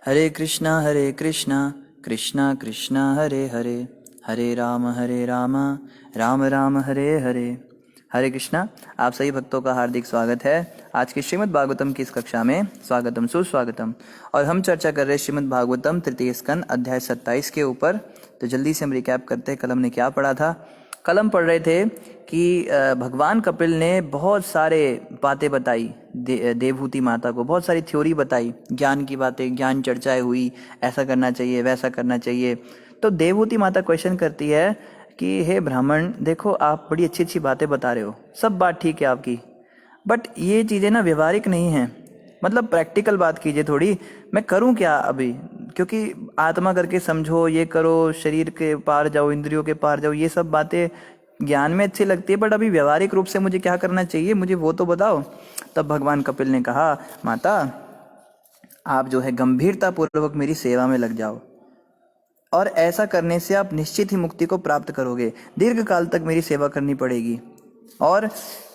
हरे कृष्णा कृष्णा कृष्णा हरे हरे, हरे राम राम राम हरे हरे। हरे कृष्णा। आप सभी भक्तों का हार्दिक स्वागत है आज की श्रीमद् भागवतम की इस कक्षा में। स्वागतम सुस्वागतम। और हम चर्चा कर रहे हैं श्रीमद् भागवतम तृतीय स्कंद अध्याय 27 के ऊपर। तो जल्दी से हम रिकैप करते हैं कल हमने क्या पढ़ा था। कल हम पढ़ रहे थे कि भगवान कपिल ने बहुत सारे बातें बताई, देवहूति माता को बहुत सारी थ्योरी बताई, ज्ञान की बातें, ज्ञान चर्चाएं हुई, ऐसा करना चाहिए वैसा करना चाहिए। तो देवहूति माता क्वेश्चन करती है कि हे ब्राह्मण, देखो आप बड़ी अच्छी अच्छी बातें बता रहे हो, सब बात ठीक है आपकी, बट ये चीज़ें ना व्यवहारिक नहीं हैं। मतलब प्रैक्टिकल बात कीजिए थोड़ी। मैं करूं क्या अभी? क्योंकि आत्मा करके समझो, ये करो, शरीर के पार जाओ, इंद्रियों के पार जाओ, ये सब बातें ज्ञान में अच्छी लगती है, बट अभी व्यवहारिक रूप से मुझे क्या करना चाहिए, मुझे वो तो बताओ। तब भगवान कपिल ने कहा, माता आप जो है गंभीरता पूर्वक मेरी सेवा में लग जाओ, और ऐसा करने से आप निश्चित ही मुक्ति को प्राप्त करोगे। दीर्घ काल तक मेरी सेवा करनी पड़ेगी और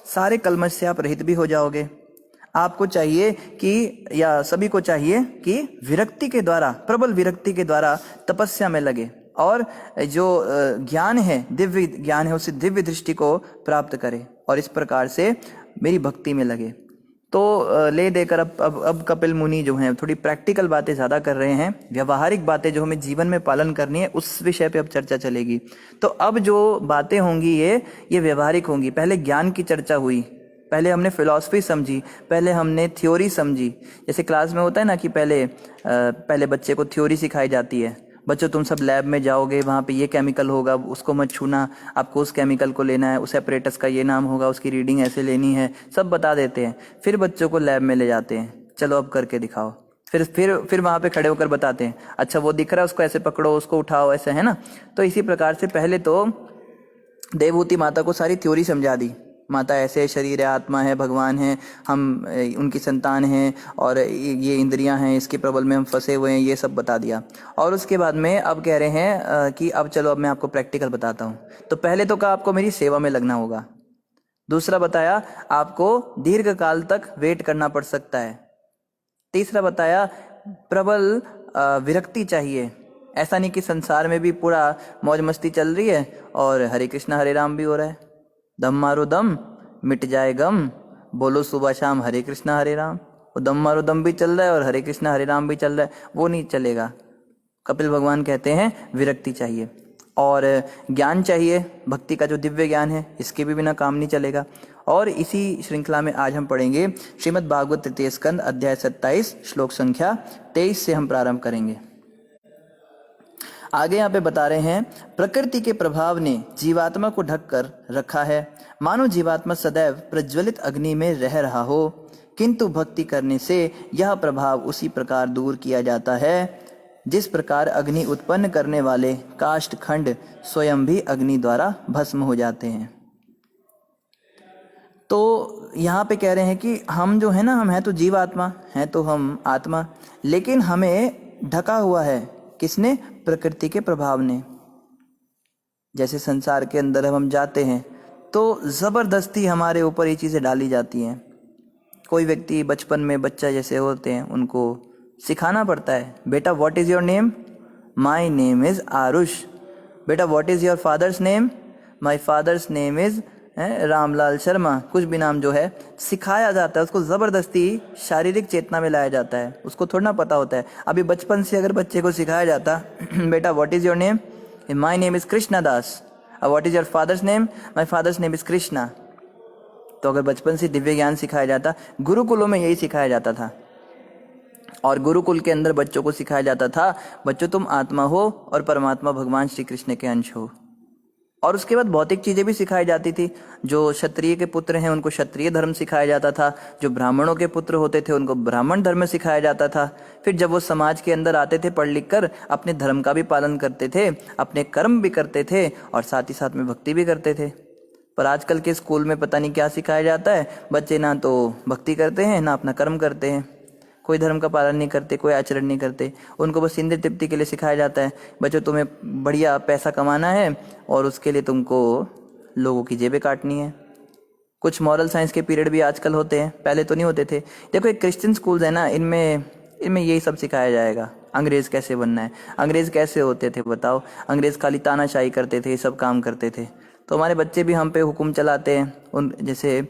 सारे कल्मश से आप रहित भी हो जाओगे। आपको चाहिए कि, या सभी को चाहिए कि विरक्ति के द्वारा, प्रबल विरक्ति के द्वारा तपस्या में लगे, और जो ज्ञान है, दिव्य ज्ञान है, उसे दिव्य दृष्टि को प्राप्त करे, और इस प्रकार से मेरी भक्ति में लगे। तो ले देकर अब कपिल मुनि जो हैं थोड़ी प्रैक्टिकल बातें ज़्यादा कर रहे हैं। व्यवहारिक बातें जो हमें जीवन में पालन करनी है उस विषय पे अब चर्चा चलेगी। तो अब जो बातें होंगी ये व्यवहारिक होंगी। पहले ज्ञान की चर्चा हुई, पहले हमने फिलॉसफी समझी, पहले हमने थ्योरी समझी। जैसे क्लास में होता है ना कि पहले बच्चे को थ्योरी सिखाई जाती है, बच्चों तुम सब लैब में जाओगे, वहाँ पे ये केमिकल होगा, उसको मत छूना, आपको उस केमिकल को लेना है, उस एपरेटस का ये नाम होगा, उसकी रीडिंग ऐसे लेनी है, सब बता देते हैं। फिर बच्चों को लैब में ले जाते हैं, चलो अब करके दिखाओ। फिर वहाँ पे खड़े होकर बताते हैं, अच्छा वो दिख रहा है, उसको ऐसे पकड़ो, उसको उठाओ, ऐसे है ना। तो इसी प्रकार से पहले तो देवहूति माता को सारी थ्योरी समझा दी। माता ऐसे शरीर है, आत्मा है, भगवान है, हम उनकी संतान हैं, और ये इंद्रियां हैं, इसके प्रबल में हम फंसे हुए हैं, ये सब बता दिया। और उसके बाद में अब कह रहे हैं कि अब चलो अब मैं आपको प्रैक्टिकल बताता हूँ। तो पहले तो कहा आपको मेरी सेवा में लगना होगा। दूसरा बताया आपको दीर्घ काल तक वेट करना पड़ सकता है। तीसरा बताया प्रबल विरक्ति चाहिए। ऐसा नहीं कि संसार में भी पूरा मौज मस्ती चल रही है और हरे कृष्णा हरे राम भी हो रहा है। दम मारो दम, मिट जाए गम, बोलो सुबह शाम हरे कृष्णा हरे राम। वो दम मारो दम भी चल रहा है और हरे कृष्णा हरे राम भी चल रहा है, वो नहीं चलेगा। कपिल भगवान कहते हैं विरक्ति चाहिए, और ज्ञान चाहिए, भक्ति का जो दिव्य ज्ञान है, इसके भी बिना काम नहीं चलेगा। और इसी श्रृंखला में आज हम पढ़ेंगे श्रीमद् भागवत तृतीय स्कंद अध्याय 27 श्लोक संख्या 23 से हम प्रारंभ करेंगे। आगे यहाँ पे बता रहे हैं, प्रकृति के प्रभाव ने जीवात्मा को ढक कर रखा है, मानो जीवात्मा सदैव प्रज्वलित अग्नि में रह रहा हो, किंतु भक्ति करने से यह प्रभाव उसी प्रकार दूर किया जाता है जिस प्रकार अग्नि उत्पन्न करने वाले काष्ठ खंड स्वयं भी अग्नि द्वारा भस्म हो जाते हैं। तो यहाँ पे कह रहे हैं कि हम जो है ना, हम हैं तो जीवात्मा, हैं तो हम आत्मा, लेकिन हमें ढका हुआ है किसने? प्रकृति के प्रभाव ने। जैसे संसार के अंदर हम जाते हैं तो जबरदस्ती हमारे ऊपर ये चीजें डाली जाती हैं। कोई व्यक्ति बचपन में, बच्चा जैसे होते हैं, उनको सिखाना पड़ता है, बेटा what is your name? My name is Aarush. बेटा what is your father's name? My father's name is Ramlal Sharma. कुछ भी नाम जो है सिखाया जाता है, उसको जबरदस्ती शारीरिक चेतना में लाया जाता है, उसको थोड़ा ना पता होता है। अभी बचपन से अगर बच्चे को सिखाया जाता बेटा what is your name? My name is Krishna Das. What is your father's name? My father's name is Krishna. तो अगर बचपन से दिव्य ज्ञान सिखाया जाता, गुरुकुलों में यही सिखाया जाता था, और गुरुकुल के अंदर बच्चों को सिखाया जाता था, बच्चों तुम आत्मा हो और परमात्मा भगवान श्री कृष्ण के अंश हो। और उसके बाद भौतिक चीजें भी सिखाई जाती थी। जो क्षत्रिय के पुत्र हैं उनको क्षत्रिय धर्म सिखाया जाता था, जो ब्राह्मणों के पुत्र होते थे उनको ब्राह्मण धर्म सिखाया जाता था। फिर जब वो समाज के अंदर आते थे, पढ़ लिख कर अपने धर्म का भी पालन करते थे, अपने कर्म भी करते थे, और साथ ही साथ में भक्ति भी करते थे। पर आजकल के स्कूल में पता नहीं क्या सिखाया जाता है, बच्चे ना तो भक्ति करते हैं ना अपना कर्म करते हैं, कोई धर्म का पालन नहीं करते, कोई आचरण नहीं करते। उनको बस इंद्रिय तृप्ति के लिए सिखाया जाता है, बच्चों तुम्हें बढ़िया पैसा कमाना है और उसके लिए तुमको लोगों की जेबें काटनी है। कुछ मॉरल साइंस के पीरियड भी आजकल होते हैं, पहले तो नहीं होते थे। देखो एक क्रिश्चियन स्कूल्स है ना, इनमें इनमें यही सब सिखाया जाएगा। अंग्रेज कैसे बनना है, अंग्रेज कैसे होते थे बताओ, अंग्रेज खाली तानाशाही करते थे, ये सब काम करते थे। तो हमारे बच्चे भी हम पे हुक्म चलाते हैं। उन जैसे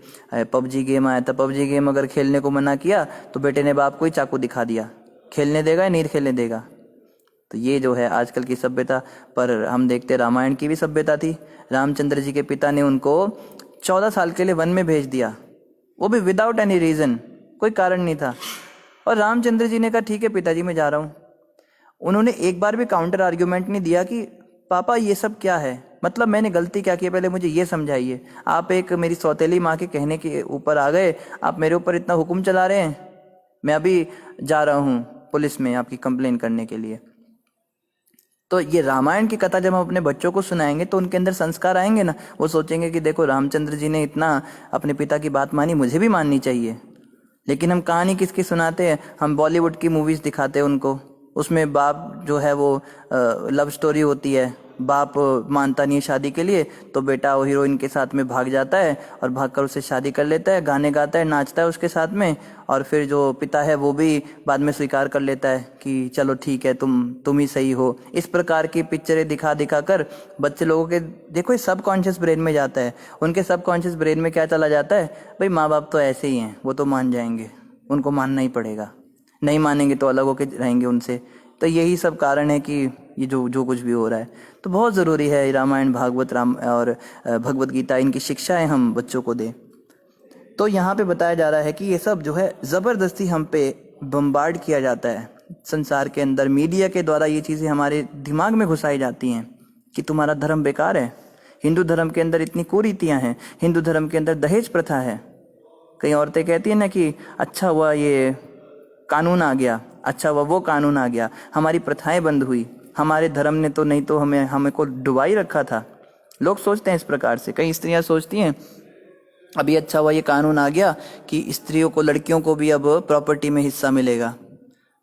पबजी गेम आया था, पबजी गेम अगर खेलने को मना किया तो बेटे ने बाप को ही चाकू दिखा दिया, खेलने देगा या नहीं खेलने देगा। तो ये जो है आजकल की सभ्यता। पर हम देखते रामायण की भी सभ्यता थी। रामचंद्र जी के पिता ने उनको 14 साल के लिए वन में भेज दिया, वो भी विदाउट एनी रीजन, कोई कारण नहीं था। और रामचंद्र जी ने कहा ठीक है पिताजी मैं जा रहा हूँ। उन्होंने एक बार भी काउंटर आर्ग्यूमेंट नहीं दिया कि पापा ये सब क्या है, मतलब मैंने गलती क्या की, पहले मुझे ये समझाइए। आप एक मेरी सौतेली माँ के कहने के ऊपर आ गए, आप मेरे ऊपर इतना हुक्म चला रहे हैं। मैं अभी जा रहा हूँ पुलिस में आपकी कंप्लेन करने के लिए। तो ये रामायण की कथा जब हम अपने बच्चों को सुनाएंगे तो उनके अंदर संस्कार आएंगे ना। वो सोचेंगे कि देखो रामचंद्र जी ने इतना अपने पिता की बात मानी, मुझे भी माननी चाहिए। लेकिन हम कहानी किसकी सुनाते हैं, हम बॉलीवुड की मूवीज दिखाते हैं उनको। उसमें बाप जो है वो लव स्टोरी होती है, बाप मानता नहीं है शादी के लिए, तो बेटा वो हीरोइन के साथ में भाग जाता है और भागकर उससे शादी कर लेता है, गाने गाता है, नाचता है उसके साथ में। और फिर जो पिता है वो भी बाद में स्वीकार कर लेता है कि चलो ठीक है तुम ही सही हो। इस प्रकार की पिक्चरें दिखा दिखा कर बच्चे लोगों के देखो ये सब कॉन्शियस ब्रेन में जाता है। उनके सब कॉन्शियस ब्रेन में क्या चला जाता है, भाई माँ बाप तो ऐसे ही हैं, वो तो मान जाएंगे, उनको मानना ही पड़ेगा, नहीं मानेंगे तो अलग होकर रहेंगे उनसे। तो यही सब कारण है कि ये जो कुछ भी हो रहा है। तो बहुत ज़रूरी है रामायण भागवत राम और भगवत गीता, इनकी शिक्षाएं हम बच्चों को दें। तो यहाँ पे बताया जा रहा है कि ये सब जो है ज़बरदस्ती हम पे बम्बार्ड किया जाता है संसार के अंदर। मीडिया के द्वारा ये चीज़ें हमारे दिमाग में घुसाई जाती हैं कि तुम्हारा धर्म बेकार है, हिंदू धर्म के अंदर इतनी कुरीतियाँ हैं, हिंदू धर्म के अंदर दहेज प्रथा है। कई औरतें कहती हैं ना कि अच्छा हुआ ये कानून आ गया, अच्छा हुआ वो कानून आ गया, हमारी प्रथाएं बंद हुई, हमारे धर्म ने तो नहीं तो हमें को डुबाई रखा था। लोग सोचते हैं इस प्रकार से, कई स्त्रियां सोचती हैं अभी अच्छा हुआ ये कानून आ गया कि स्त्रियों को, लड़कियों को भी अब प्रॉपर्टी में हिस्सा मिलेगा।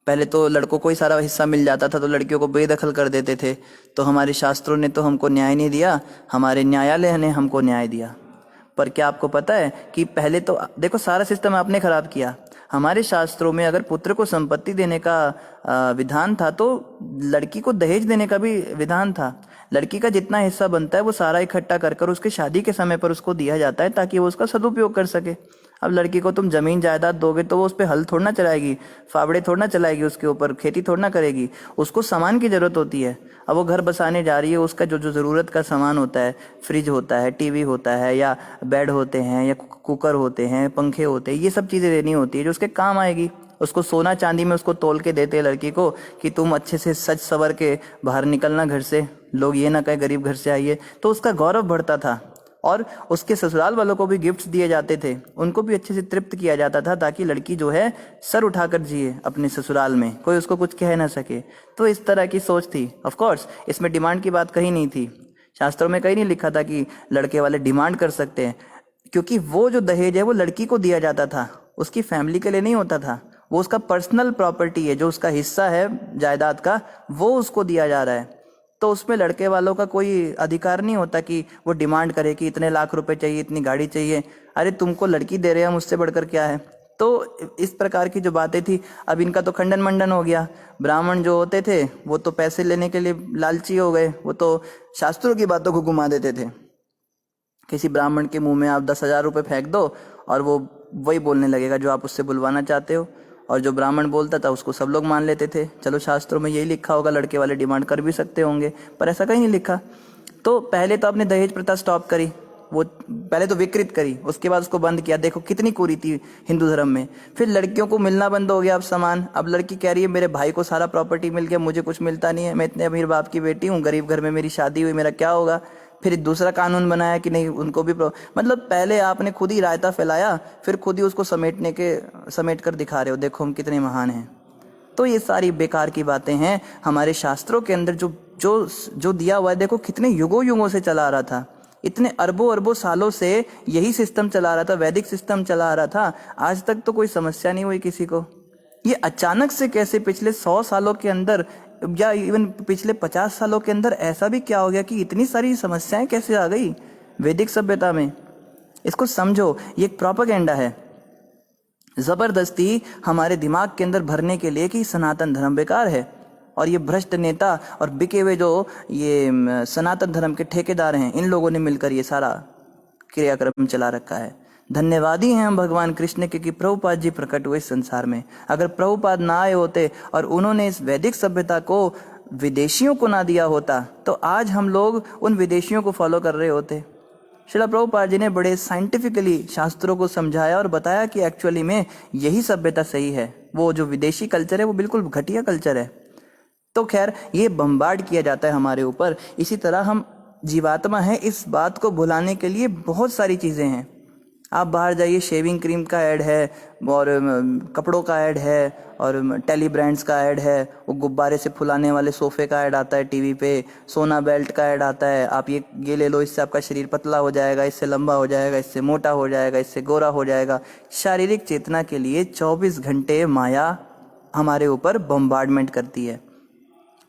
पहले तो लड़कों को ही सारा हिस्सा मिल जाता था, तो लड़कियों को बेदखल कर देते थे। तो हमारे शास्त्रों ने तो हमको न्याय नहीं दिया, हमारे न्यायालय ने हमको न्याय दिया। पर क्या आपको पता है कि पहले तो देखो सारा सिस्टम आपने खराब किया। हमारे शास्त्रों में अगर पुत्र को संपत्ति देने का विधान था तो लड़की को दहेज देने का भी विधान था। लड़की का जितना हिस्सा बनता है वो सारा इकट्ठा कर कर उसके शादी के समय पर उसको दिया जाता है ताकि वो उसका सदुपयोग कर सके। अब लड़की को तुम जमीन जायदाद दोगे तो वो उस पर हल थोड़ा ना चलाएगी, फावड़े थोड़ा ना चलाएगी, उसके ऊपर खेती थोड़ा ना करेगी। उसको सामान की जरूरत होती है। अब वो घर बसाने जा रही है, उसका जो जो ज़रूरत का सामान होता है, फ्रिज होता है, टीवी होता है, या बेड होते हैं, या कुकर होते हैं, पंखे होते हैं, ये सब चीज़ें देनी होती है जो उसके काम आएगी। उसको सोना चांदी में उसको तोल के देते हैं लड़की को कि तुम अच्छे से सज सवर के बाहर निकलना घर से, लोग ये ना कहे गरीब घर से आई है। तो उसका गौरव बढ़ता था। और उसके ससुराल वालों को भी गिफ्ट्स दिए जाते थे, उनको भी अच्छे से तृप्त किया जाता था ताकि लड़की जो है सर उठाकर जिए अपने ससुराल में, कोई उसको कुछ कह ना सके। तो इस तरह की सोच थी। ऑफ कोर्स इसमें डिमांड की बात कहीं नहीं थी, शास्त्रों में कहीं नहीं लिखा था कि लड़के वाले डिमांड कर सकते हैं, क्योंकि वो जो दहेज है वो लड़की को दिया जाता था, उसकी फैमिली के लिए नहीं होता था। वो उसका पर्सनल प्रॉपर्टी है, जो उसका हिस्सा है जायदाद का वो उसको दिया जा रहा है। तो उसमें लड़के वालों का कोई अधिकार नहीं होता कि वो डिमांड करे कि इतने लाख रुपए चाहिए, इतनी गाड़ी चाहिए। अरे तुमको लड़की दे रहे हैं, मुझसे बढ़कर क्या है। तो इस प्रकार की जो बातें थी, अब इनका तो खंडन मंडन हो गया। ब्राह्मण जो होते थे वो तो पैसे लेने के लिए लालची हो गए, वो तो शास्त्रों की बातों को घुमा देते थे। किसी ब्राह्मण के मुंह में आप 10,000 रुपये फेंक दो और वो वही बोलने लगेगा जो आप उससे बुलवाना चाहते हो। और जो ब्राह्मण बोलता था उसको सब लोग मान लेते थे। चलो शास्त्रों में यही लिखा होगा, लड़के वाले डिमांड कर भी सकते होंगे, पर ऐसा कहीं नहीं लिखा। तो पहले तो आपने दहेज प्रथा स्टॉप करी, वो पहले तो विकृत करी, उसके बाद उसको बंद किया। देखो कितनी कुरीति हिंदू धर्म में। फिर लड़कियों को मिलना बंद हो गया अब सामान। अब लड़की कह रही है मेरे भाई को सारा प्रॉपर्टी मिल गया, मुझे कुछ मिलता नहीं है, मैं इतने अमीर बाप की बेटी हूँ, गरीब घर में मेरी शादी हुई, मेरा क्या होगा। फिर दूसरा कानून बनाया कि नहीं उनको भी मतलब पहले आपने खुद ही रायता फैलाया, फिर खुद ही उसको समेट कर दिखा रहे हो, देखो हम कितने महान हैं। तो ये सारी बेकार की बातें हैं। हमारे शास्त्रों के अंदर जो जो जो दिया हुआ है, देखो कितने युगों युगों से चला आ रहा था, इतने अरबों अरबों सालों से यही सिस्टम चला आ रहा था, वैदिक सिस्टम चला आ रहा था। आज तक तो कोई समस्या नहीं हुई किसी को। ये अचानक से कैसे पिछले 100 सालों के अंदर या इवन पिछले 50 सालों के अंदर ऐसा भी क्या हो गया कि इतनी सारी समस्याएं कैसे आ गई वैदिक सभ्यता में। इसको समझो, ये एक प्रोपेगेंडा है। जबरदस्ती हमारे दिमाग के अंदर भरने के लिए कि सनातन धर्म बेकार है, और ये भ्रष्ट नेता और बिके हुए जो ये सनातन धर्म के ठेकेदार हैं, इन लोगों ने मिलकर ये सारा क्रियाक्रम चला रखा है। धन्यवादी हैं हम भगवान कृष्ण के कि प्रभुपाद जी प्रकट हुए इस संसार में। अगर प्रभुपाद ना आए होते और उन्होंने इस वैदिक सभ्यता को विदेशियों को ना दिया होता तो आज हम लोग उन विदेशियों को फॉलो कर रहे होते। श्रील प्रभुपाद जी ने बड़े साइंटिफिकली शास्त्रों को समझाया और बताया कि एक्चुअली में यही सभ्यता सही है, वो जो विदेशी कल्चर है वो बिल्कुल घटिया कल्चर है। तो खैर ये बम्बार्ड किया जाता है हमारे ऊपर। इसी तरह हम जीवात्मा है, इस बात को भुलाने के लिए बहुत सारी चीज़ें हैं। आप बाहर जाइए, शेविंग क्रीम का ऐड है और कपड़ों का ऐड है और टेली ब्रांड्स का ऐड है, वो गुब्बारे से फुलाने वाले सोफ़े का ऐड आता है टीवी पे, सोना बेल्ट का ऐड आता है, आप ये ले लो, इससे आपका शरीर पतला हो जाएगा, इससे लंबा हो जाएगा, इससे मोटा हो जाएगा, इससे गोरा हो जाएगा। शारीरिक चेतना के लिए 24 घंटे माया हमारे ऊपर बम्बार्डमेंट करती है।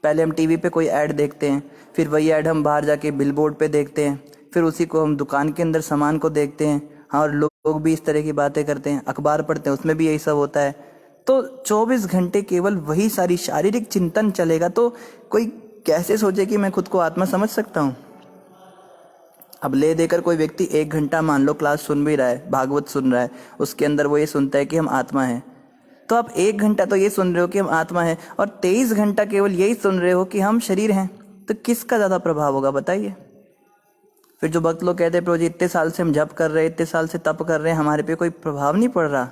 पहले हम टीवी पे कोई ऐड देखते हैं, फिर वही ऐड हम बाहर जाके बिलबोर्ड पे देखते हैं, फिर उसी को हम दुकान के अंदर सामान को देखते हैं। हाँ, और लोग भी इस तरह की बातें करते हैं, अखबार पढ़ते हैं, उसमें भी यही सब होता है। तो 24 घंटे केवल वही सारी शारीरिक चिंतन चलेगा तो कोई कैसे सोचे कि मैं खुद को आत्मा समझ सकता हूँ। अब ले देकर कोई व्यक्ति 1 घंटा मान लो क्लास सुन भी रहा है, भागवत सुन रहा है, उसके अंदर वो ये सुनता है कि हम आत्मा हैं, तो आप 1 घंटा तो ये सुन रहे हो कि हम आत्मा है और 23 घंटा केवल यही सुन रहे हो कि हम शरीर हैं, तो किसका ज़्यादा प्रभाव होगा बताइए। फिर जो भक्त लोग कहते हैं प्रभु जी इतने साल से हम जप कर रहे हैं, इतने साल से तप कर रहे हैं, हमारे पे कोई प्रभाव नहीं पड़ रहा,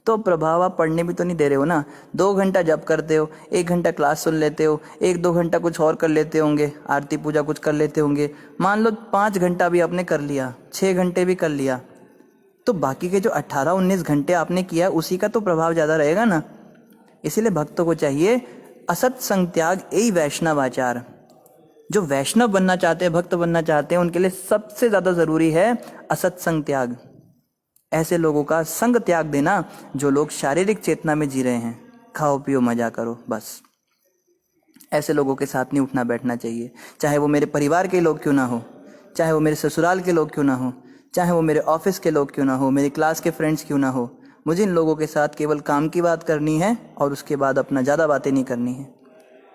तो प्रभाव आप पढ़ने भी तो नहीं दे रहे हो ना। 2 घंटा जप करते हो, 1 घंटा क्लास सुन लेते हो, 1-2 घंटा कुछ और कर लेते होंगे, आरती पूजा कुछ कर लेते होंगे, मान लो 5 घंटा भी आपने कर लिया, 6 घंटे भी कर लिया, तो बाकी के जो 18-19 घंटे आपने किया उसी का तो प्रभाव ज़्यादा रहेगा ना। इसीलिए भक्तों को चाहिए असत्संग त्याग एई वैष्णव आचार। जो वैष्णव बनना चाहते हैं, भक्त बनना चाहते हैं, उनके लिए सबसे ज़्यादा ज़रूरी है असत्संग त्याग। ऐसे लोगों का संग त्याग देना जो लोग शारीरिक चेतना में जी रहे हैं, खाओ पियो मजा करो बस। ऐसे लोगों के साथ नहीं उठना बैठना चाहिए, चाहे वो मेरे परिवार के लोग क्यों ना हो, चाहे वो मेरे ससुराल के लोग क्यों ना हो, चाहे वो मेरे ऑफिस के लोग क्यों ना हो, मेरी क्लास के फ्रेंड्स क्यों ना हो। मुझे इन लोगों के साथ केवल काम की बात करनी है और उसके बाद अपना ज़्यादा बातें नहीं करनी है।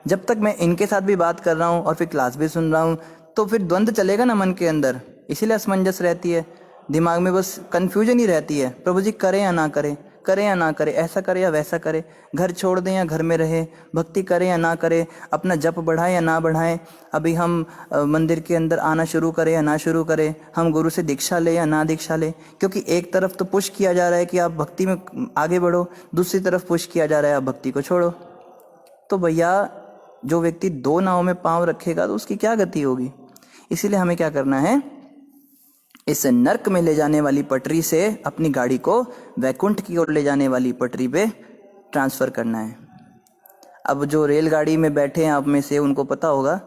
जब तक मैं इनके साथ भी बात कर रहा हूँ और फिर क्लास भी सुन रहा हूँ तो फिर द्वंद्व चलेगा ना मन के अंदर, इसीलिए असमंजस रहती है, दिमाग में बस कन्फ्यूजन ही रहती है, प्रभु जी करें या ना करें, करें या ना करें, ऐसा करें या वैसा करें, घर छोड़ दें या घर में रहे, भक्ति करें या ना करें, अपना जप बढ़ाएं या ना बढ़ाएं, अभी हम मंदिर के अंदर आना शुरू करें या ना शुरू करें, हम गुरु से दीक्षा लें या ना दीक्षा लें। क्योंकि एक तरफ तो पुश किया जा रहा है कि आप भक्ति में आगे बढ़ो, दूसरी तरफ पुश किया जा रहा है आप भक्ति को छोड़ो। तो भैया जो व्यक्ति 2 नावों में पाँव रखेगा तो उसकी क्या गति होगी। इसीलिए हमें क्या करना है, इस नर्क में ले जाने वाली पटरी से अपनी गाड़ी को वैकुंठ की ओर ले जाने वाली पटरी पे ट्रांसफ़र करना है। अब जो रेलगाड़ी में बैठे हैं आप में से उनको पता होगा,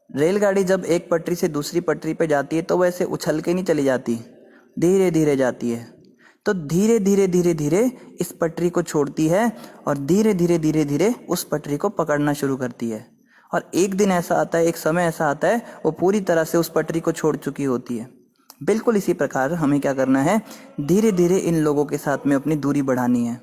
रेलगाड़ी जब एक पटरी से दूसरी पटरी पे जाती है तो वैसे उछल के नहीं चली जाती, धीरे धीरे जाती है। तो धीरे धीरे धीरे धीरे इस पटरी को छोड़ती है और धीरे धीरे धीरे धीरे उस पटरी को पकड़ना शुरू करती है। और एक दिन ऐसा आता है, एक समय ऐसा आता है, वो पूरी तरह से उस पटरी को छोड़ चुकी होती है। बिल्कुल इसी प्रकार हमें क्या करना है, धीरे धीरे इन लोगों के साथ में अपनी दूरी बढ़ानी है।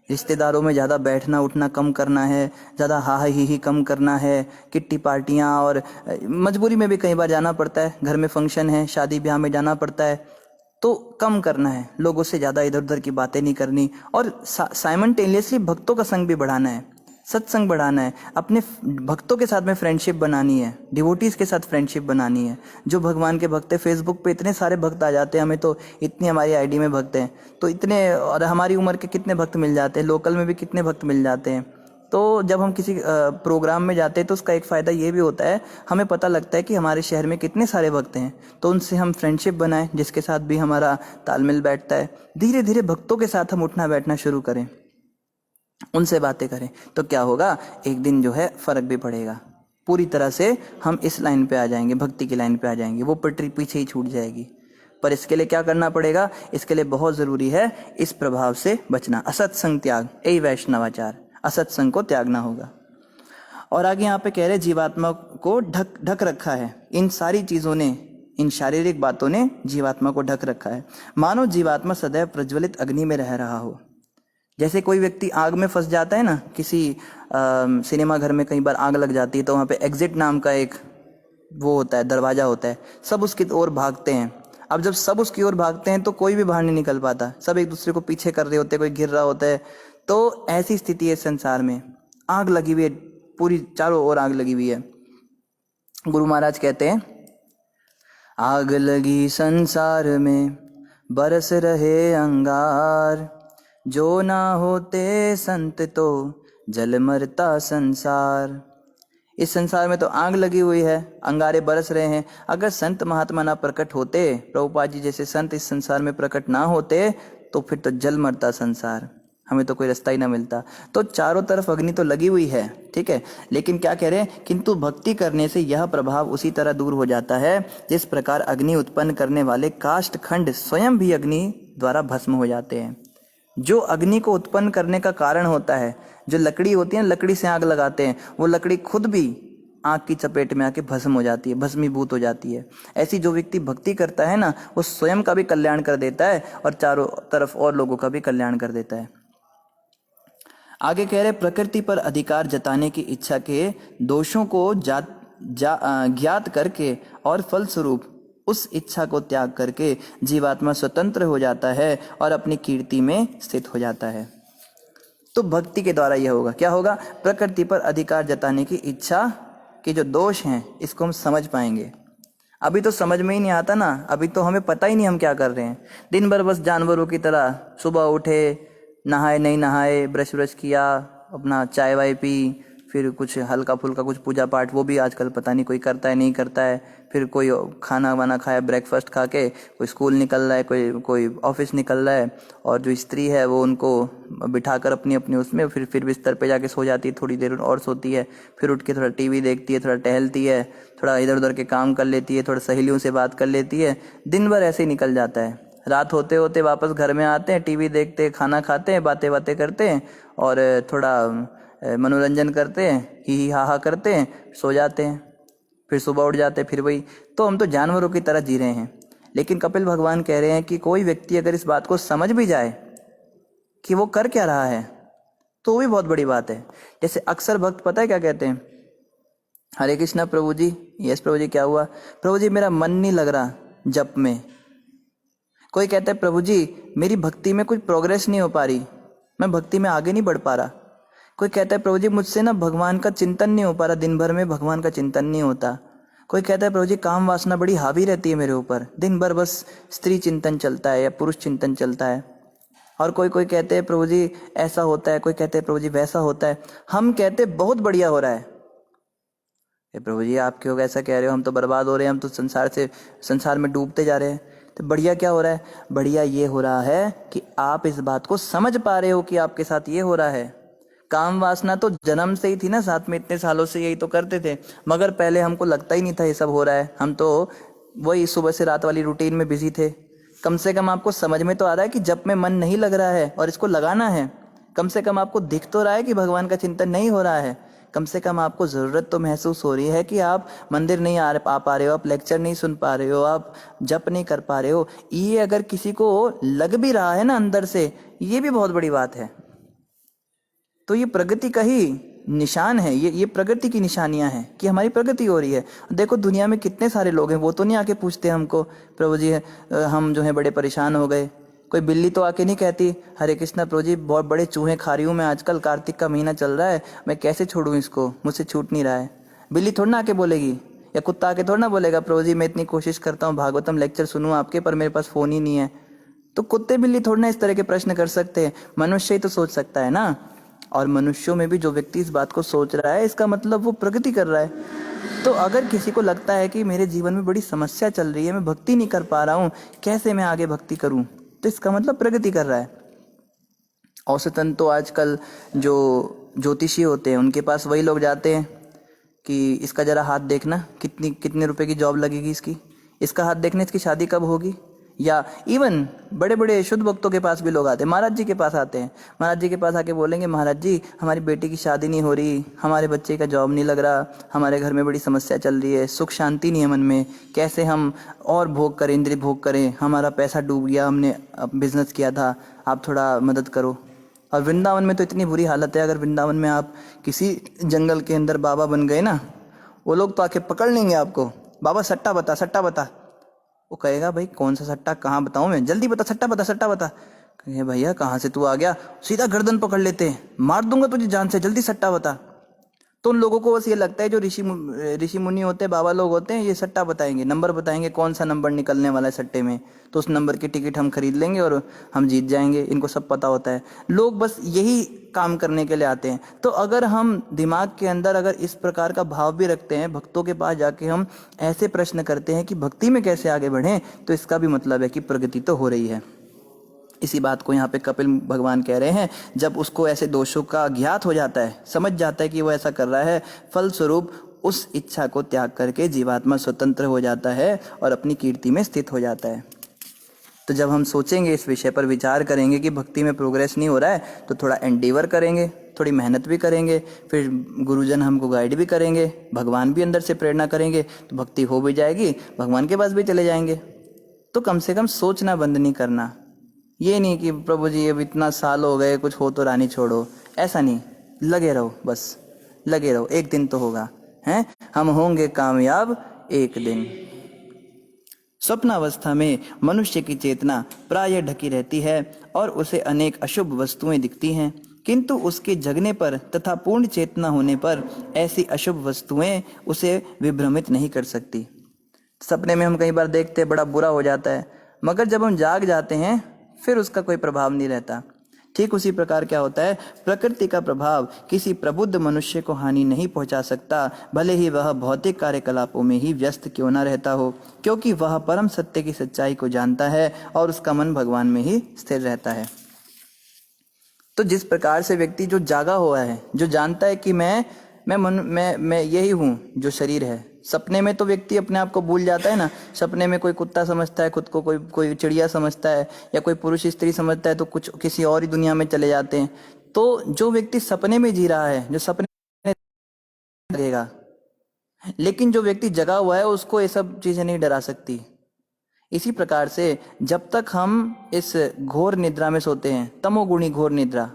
रिश्तेदारों में ज़्यादा बैठना उठना कम करना है, ज़्यादा हा ही कम करना है, किट्टी पार्टियाँ और मजबूरी में भी कई बार जाना पड़ता है, घर में फंक्शन है, शादी ब्याह में जाना पड़ता है, तो कम करना है। लोगों से ज़्यादा इधर उधर की बातें नहीं करनी और साइमल्टेनियसली भक्तों का संग भी बढ़ाना है, सत्संग बढ़ाना है, अपने भक्तों के साथ में फ्रेंडशिप बनानी है, डिवोटीज़ के साथ फ्रेंडशिप बनानी है। जो भगवान के भक्त हैं, फेसबुक पे इतने सारे भक्त आ जाते हैं, हमें तो इतनी हमारी आईडी में भक्त हैं तो इतने, और हमारी उम्र के कितने भक्त मिल जाते हैं, लोकल में भी कितने भक्त मिल जाते हैं। तो जब हम किसी प्रोग्राम में जाते हैं तो उसका एक फ़ायदा ये भी होता है, हमें पता लगता है कि हमारे शहर में कितने सारे भक्त हैं, तो उनसे हम फ्रेंडशिप बनाएं जिसके साथ भी हमारा तालमेल बैठता है। धीरे धीरे भक्तों के साथ हम उठना बैठना शुरू करें, उनसे बातें करें, तो क्या होगा, एक दिन जो है फ़र्क भी पड़ेगा, पूरी तरह से हम इस लाइन पे आ जाएंगे, भक्ति की लाइन पे आ जाएंगे, वो पटरी पीछे ही छूट जाएगी। पर इसके लिए क्या करना पड़ेगा, इसके लिए बहुत ज़रूरी है इस प्रभाव से बचना, असत्संग त्याग एई वैष्णवाचार, असत्संग को त्यागना होगा। और आगे यहाँ पे कह रहे जीवात्मा को ढक रखा है, इन सारी चीज़ों ने, इन शारीरिक बातों ने जीवात्मा को ढक रखा है, मानो जीवात्मा सदैव प्रज्वलित अग्नि में रह रहा हो। जैसे कोई व्यक्ति आग में फंस जाता है ना, किसी सिनेमा घर में कई बार आग लग जाती है तो वहाँ पे एग्जिट नाम का एक वो होता है, दरवाजा होता है, सब उसकी ओर भागते हैं। अब जब सब उसकी ओर भागते हैं तो कोई भी बाहर नहीं निकल पाता, सब एक दूसरे को पीछे कर रहे होते हैं, कोई गिर रहा होता है। तो ऐसी स्थिति है संसार में, आग लगी हुई है, पूरी चारों ओर आग लगी हुई है। गुरु महाराज कहते हैं, आग लगी संसार में बरस रहे अंगार, जो ना होते संत तो जल मरता संसार। इस संसार में तो आग लगी हुई है, अंगारे बरस रहे हैं। अगर संत महात्मा ना प्रकट होते, प्रभुपाद जी जैसे संत इस संसार में प्रकट ना होते, तो फिर तो जल मरता संसार, हमें तो कोई रास्ता ही ना मिलता। तो चारों तरफ अग्नि तो लगी हुई है, ठीक है, लेकिन क्या कह रहे हैं, किंतु भक्ति करने से यह प्रभाव उसी तरह दूर हो जाता है जिस प्रकार अग्नि उत्पन्न करने वाले काष्ठ खंड स्वयं भी अग्नि द्वारा भस्म हो जाते हैं। जो अग्नि को उत्पन्न करने का कारण होता है, जो लकड़ी होती है ना, लकड़ी से आग लगाते हैं, वो लकड़ी खुद भी आग की चपेट में आके भस्म हो जाती है, भस्मीभूत हो जाती है। ऐसी जो व्यक्ति भक्ति करता है ना, वो स्वयं का भी कल्याण कर देता है और चारों तरफ और लोगों का भी कल्याण कर देता है। आगे कह रहे, प्रकृति पर अधिकार जताने की इच्छा के दोषों को ज्ञात करके और फलस्वरूप उस इच्छा को त्याग करके जीवात्मा स्वतंत्र हो जाता है और अपनी कीर्ति में स्थित हो जाता है। तो भक्ति के द्वारा यह होगा, क्या होगा, प्रकृति पर अधिकार जताने की इच्छा के जो दोष हैं इसको हम समझ पाएंगे। अभी तो समझ में ही नहीं आता ना, अभी तो हमें पता ही नहीं हम क्या कर रहे हैं। दिन भर बस जानवरों की तरह सुबह उठे, नहाए नहीं नहाए, ब्रश ब्रश किया, अपना चाय वाय पी, फिर कुछ हल्का फुल्का कुछ पूजा पाठ, वो भी आजकल पता नहीं कोई करता है नहीं करता है। फिर कोई खाना वाना खाया, ब्रेकफास्ट खा के कोई स्कूल निकल रहा है, कोई ऑफिस निकल रहा है, और जो स्त्री है वो उनको बिठाकर अपनी अपनी उसमें फिर बिस्तर पे जाके सो जाती है, थोड़ी देर और सोती है, फिर उठ के थोड़ा टीवी देखती है, थोड़ा टहलती है, थोड़ा इधर उधर के काम कर लेती है, थोड़ा सहेलियों से बात कर लेती है। दिन भर ऐसे ही निकल जाता है। रात होते होते वापस घर में आते हैं, टीवी देखते हैं, खाना खाते हैं, बातें करते हैं और थोड़ा मनोरंजन करते हैं, ही हा करते हैं, सो जाते हैं, फिर सुबह उठ जाते हैं, फिर वही। तो हम तो जानवरों की तरह जी रहे हैं। लेकिन कपिल भगवान कह रहे हैं कि कोई व्यक्ति अगर इस बात को समझ भी जाए कि वो कर क्या रहा है, तो वो भी बहुत बड़ी बात है। जैसे अक्सर भक्त पता है क्या कहते हैं, हरे कृष्णा प्रभु जी, यस प्रभु जी, क्या हुआ प्रभु जी, मेरा मन नहीं लग रहा जप में। कोई कहता है प्रभु जी मेरी भक्ति में कुछ प्रोग्रेस नहीं हो पा रही, मैं भक्ति में आगे नहीं बढ़ पा रहा। कोई कहता है प्रभु जी मुझसे ना भगवान का चिंतन नहीं हो पा रहा, दिन भर में भगवान का चिंतन नहीं होता। कोई कहता है प्रभु जी काम वासना बड़ी हावी रहती है मेरे ऊपर, दिन भर बस स्त्री चिंतन चलता है या पुरुष चिंतन चलता है। और कोई कहते हैं प्रभु जी ऐसा होता है, कोई कहते हैं प्रभु जी वैसा होता है। हम कहते बहुत बढ़िया हो रहा है। प्रभु जी आप क्यों ऐसा कह रहे हो, हम तो बर्बाद हो रहे हैं, हम तो संसार में डूबते जा रहे हैं। तो बढ़िया क्या हो रहा है, बढ़िया ये हो रहा है कि आप इस बात को समझ पा रहे हो कि आपके साथ ये हो रहा है। काम वासना तो जन्म से ही थी ना, साथ में इतने सालों से यही तो करते थे, मगर पहले हमको लगता ही नहीं था ये सब हो रहा है। हम तो वही सुबह से रात वाली रूटीन में बिजी थे। कम से कम आपको समझ में तो आ रहा है कि जब में मन नहीं लग रहा है और इसको लगाना है। कम से कम आपको दिख तो रहा है कि भगवान का चिंतन नहीं हो रहा है। कम से कम आपको ज़रूरत तो महसूस हो रही है कि आप मंदिर नहीं आ पा रहे हो, आप लेक्चर नहीं सुन पा रहे हो, आप जप नहीं कर पा रहे हो। ये अगर किसी को लग भी रहा है ना अंदर से, ये भी बहुत बड़ी बात है। तो ये प्रगति का ही निशान है, ये प्रगति की निशानियां हैं कि हमारी प्रगति हो रही है। देखो दुनिया में कितने सारे लोग हैं, वो तो नहीं आके पूछते हमको प्रभु जी हम जो है बड़े परेशान हो गए। कोई बिल्ली तो आके नहीं कहती हरे कृष्णा प्रभु जी बहुत बड़े चूहे खा रही हूँ मैं आजकल, कार्तिक का महीना चल रहा है, मैं कैसे छोड़ूं इसको, मुझसे छूट नहीं रहा है। बिल्ली थोड़ा ना आके बोलेगी, या कुत्ता आके थोड़ा ना बोलेगा प्रभु जी मैं इतनी कोशिश करता हूँ भागवतम लेक्चर सुनूं आपके, पर मेरे पास फोन ही नहीं है। तो कुत्ते बिल्ली थोड़ा ना इस तरह के प्रश्न कर सकते हैं, मनुष्य ही तो सोच सकता है ना। और मनुष्यों में भी जो व्यक्ति इस बात को सोच रहा है, इसका मतलब वो प्रगति कर रहा है। तो अगर किसी को लगता है कि मेरे जीवन में बड़ी समस्या चल रही है, मैं भक्ति नहीं कर पा रहा हूँ, कैसे मैं आगे भक्ति करूँ, तो इसका मतलब प्रगति कर रहा है। औसतन तो आजकल जो ज्योतिषी होते हैं उनके पास वही लोग जाते हैं कि इसका जरा हाथ देखना, कितने रुपए की जॉब लगेगी इसकी, इसका हाथ देखने इसकी शादी कब होगी। या इवन बड़े बड़े शुद्ध भक्तों के पास भी लोग आते हैं, महाराज जी के पास आते हैं। महाराज जी के पास आके बोलेंगे महाराज जी हमारी बेटी की शादी नहीं हो रही, हमारे बच्चे का जॉब नहीं लग रहा, हमारे घर में बड़ी समस्या चल रही है, सुख शांति नहीं है मन में, कैसे हम और भोग करें, इंद्रिय भोग करें, हमारा पैसा डूब गया, हमने बिजनेस किया था, आप थोड़ा मदद करो। और वृंदावन में तो इतनी बुरी हालत है, अगर वृंदावन में आप किसी जंगल के अंदर बाबा बन गए ना, वो लोग तो आके पकड़ लेंगे आपको। बाबा सट्टा बता, सट्टा बता। वो कहेगा भाई कौन सा सट्टा, कहाँ बताऊं मैं, जल्दी बता, सट्टा बता, सट्टा बता। कहे भैया कहाँ से तू आ गया, सीधा गर्दन पकड़ लेते हैं, मार दूंगा तुझे जान से, जल्दी सट्टा बता। तो उन लोगों को बस ये लगता है जो ऋषि मुनि होते हैं, बाबा लोग होते हैं, ये सट्टा बताएंगे, नंबर बताएंगे, कौन सा नंबर निकलने वाला है सट्टे में, तो उस नंबर की टिकट हम खरीद लेंगे और हम जीत जाएंगे। इनको सब पता होता है, लोग बस यही काम करने के लिए आते हैं। तो अगर हम दिमाग के अंदर अगर इस प्रकार का भाव भी रखते हैं, भक्तों के पास जाके हम ऐसे प्रश्न करते हैं कि भक्ति में कैसे आगे बढ़ें, तो इसका भी मतलब है कि प्रगति तो हो रही है। इसी बात को यहाँ पे कपिल भगवान कह रहे हैं, जब उसको ऐसे दोषों का ज्ञात हो जाता है, समझ जाता है कि वो ऐसा कर रहा है, फलस्वरूप उस इच्छा को त्याग करके जीवात्मा स्वतंत्र हो जाता है और अपनी कीर्ति में स्थित हो जाता है। तो जब हम सोचेंगे, इस विषय पर विचार करेंगे कि भक्ति में प्रोग्रेस नहीं हो रहा है, तो थोड़ा एंडीवर करेंगे, थोड़ी मेहनत भी करेंगे, फिर गुरुजन हमको गाइड भी करेंगे, भगवान भी अंदर से प्रेरणा करेंगे, तो भक्ति हो भी जाएगी, भगवान के पास भी चले जाएंगे। तो कम से कम सोचना बंद नहीं करना। ये नहीं कि प्रभु जी अब इतना साल हो गए, कुछ हो तो रानी छोड़ो, ऐसा नहीं, लगे रहो, बस लगे रहो, एक दिन तो होगा, हैं, हम होंगे कामयाब एक दिन। स्वप्नावस्था में मनुष्य की चेतना प्रायः ढकी रहती है और उसे अनेक अशुभ वस्तुएं दिखती हैं, किंतु उसके जगने पर तथा पूर्ण चेतना होने पर ऐसी अशुभ वस्तुएं उसे विभ्रमित नहीं कर सकती। सपने में हम कई बार देखते हैं बड़ा बुरा हो जाता है, मगर जब हम जाग जाते हैं फिर उसका कोई प्रभाव नहीं रहता। ठीक उसी प्रकार क्या होता है, प्रकृति का प्रभाव किसी प्रबुद्ध मनुष्य को हानि नहीं पहुंचा सकता, भले ही वह भौतिक कार्यकलापों में ही व्यस्त क्यों न रहता हो, क्योंकि वह परम सत्य की सच्चाई को जानता है और उसका मन भगवान में ही स्थिर रहता है। तो जिस प्रकार से व्यक्ति जो जागा हुआ है, जो जानता है कि मैं यही हूँ जो शरीर है। सपने में तो व्यक्ति अपने आप को भूल जाता है ना, सपने में कोई कुत्ता समझता है खुद को, कोई चिड़िया समझता है, या कोई पुरुष स्त्री समझता है, तो कुछ किसी और ही दुनिया में चले जाते हैं। तो जो व्यक्ति सपने में जी रहा है, जो सपने में लगेगा, लेकिन जो व्यक्ति जगा हुआ है उसको ये सब चीजें नहीं डरा सकती। इसी प्रकार से जब तक हम इस घोर निद्रा में सोते हैं, तमोगुणी घोर निद्रा,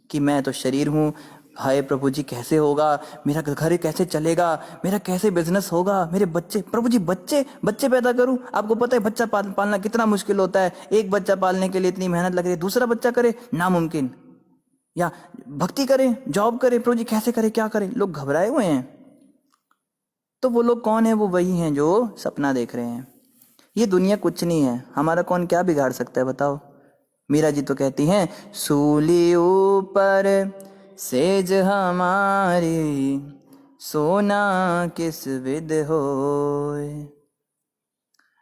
कि मैं तो शरीर हूँ, हाय प्रभु जी कैसे होगा, मेरा घर कैसे चलेगा, मेरा कैसे बिजनेस होगा, मेरे बच्चे, प्रभु जी बच्चे पैदा करूं। आपको पता है बच्चा पालना कितना मुश्किल होता है, एक बच्चा पालने के लिए इतनी मेहनत लग रही है, दूसरा बच्चा करे नामुमकिन, या भक्ति करे, जॉब करे, प्रभु जी कैसे करे, क्या करे, लोग घबराए हुए हैं। तो वो लोग कौन है, वो वही हैं जो सपना देख रहे हैं। ये दुनिया कुछ नहीं है, हमारा कौन क्या बिगाड़ सकता है बताओ। मीरा जी तो कहती हैं, सूली ऊपर सेज हमारी, सोना किस विद होए,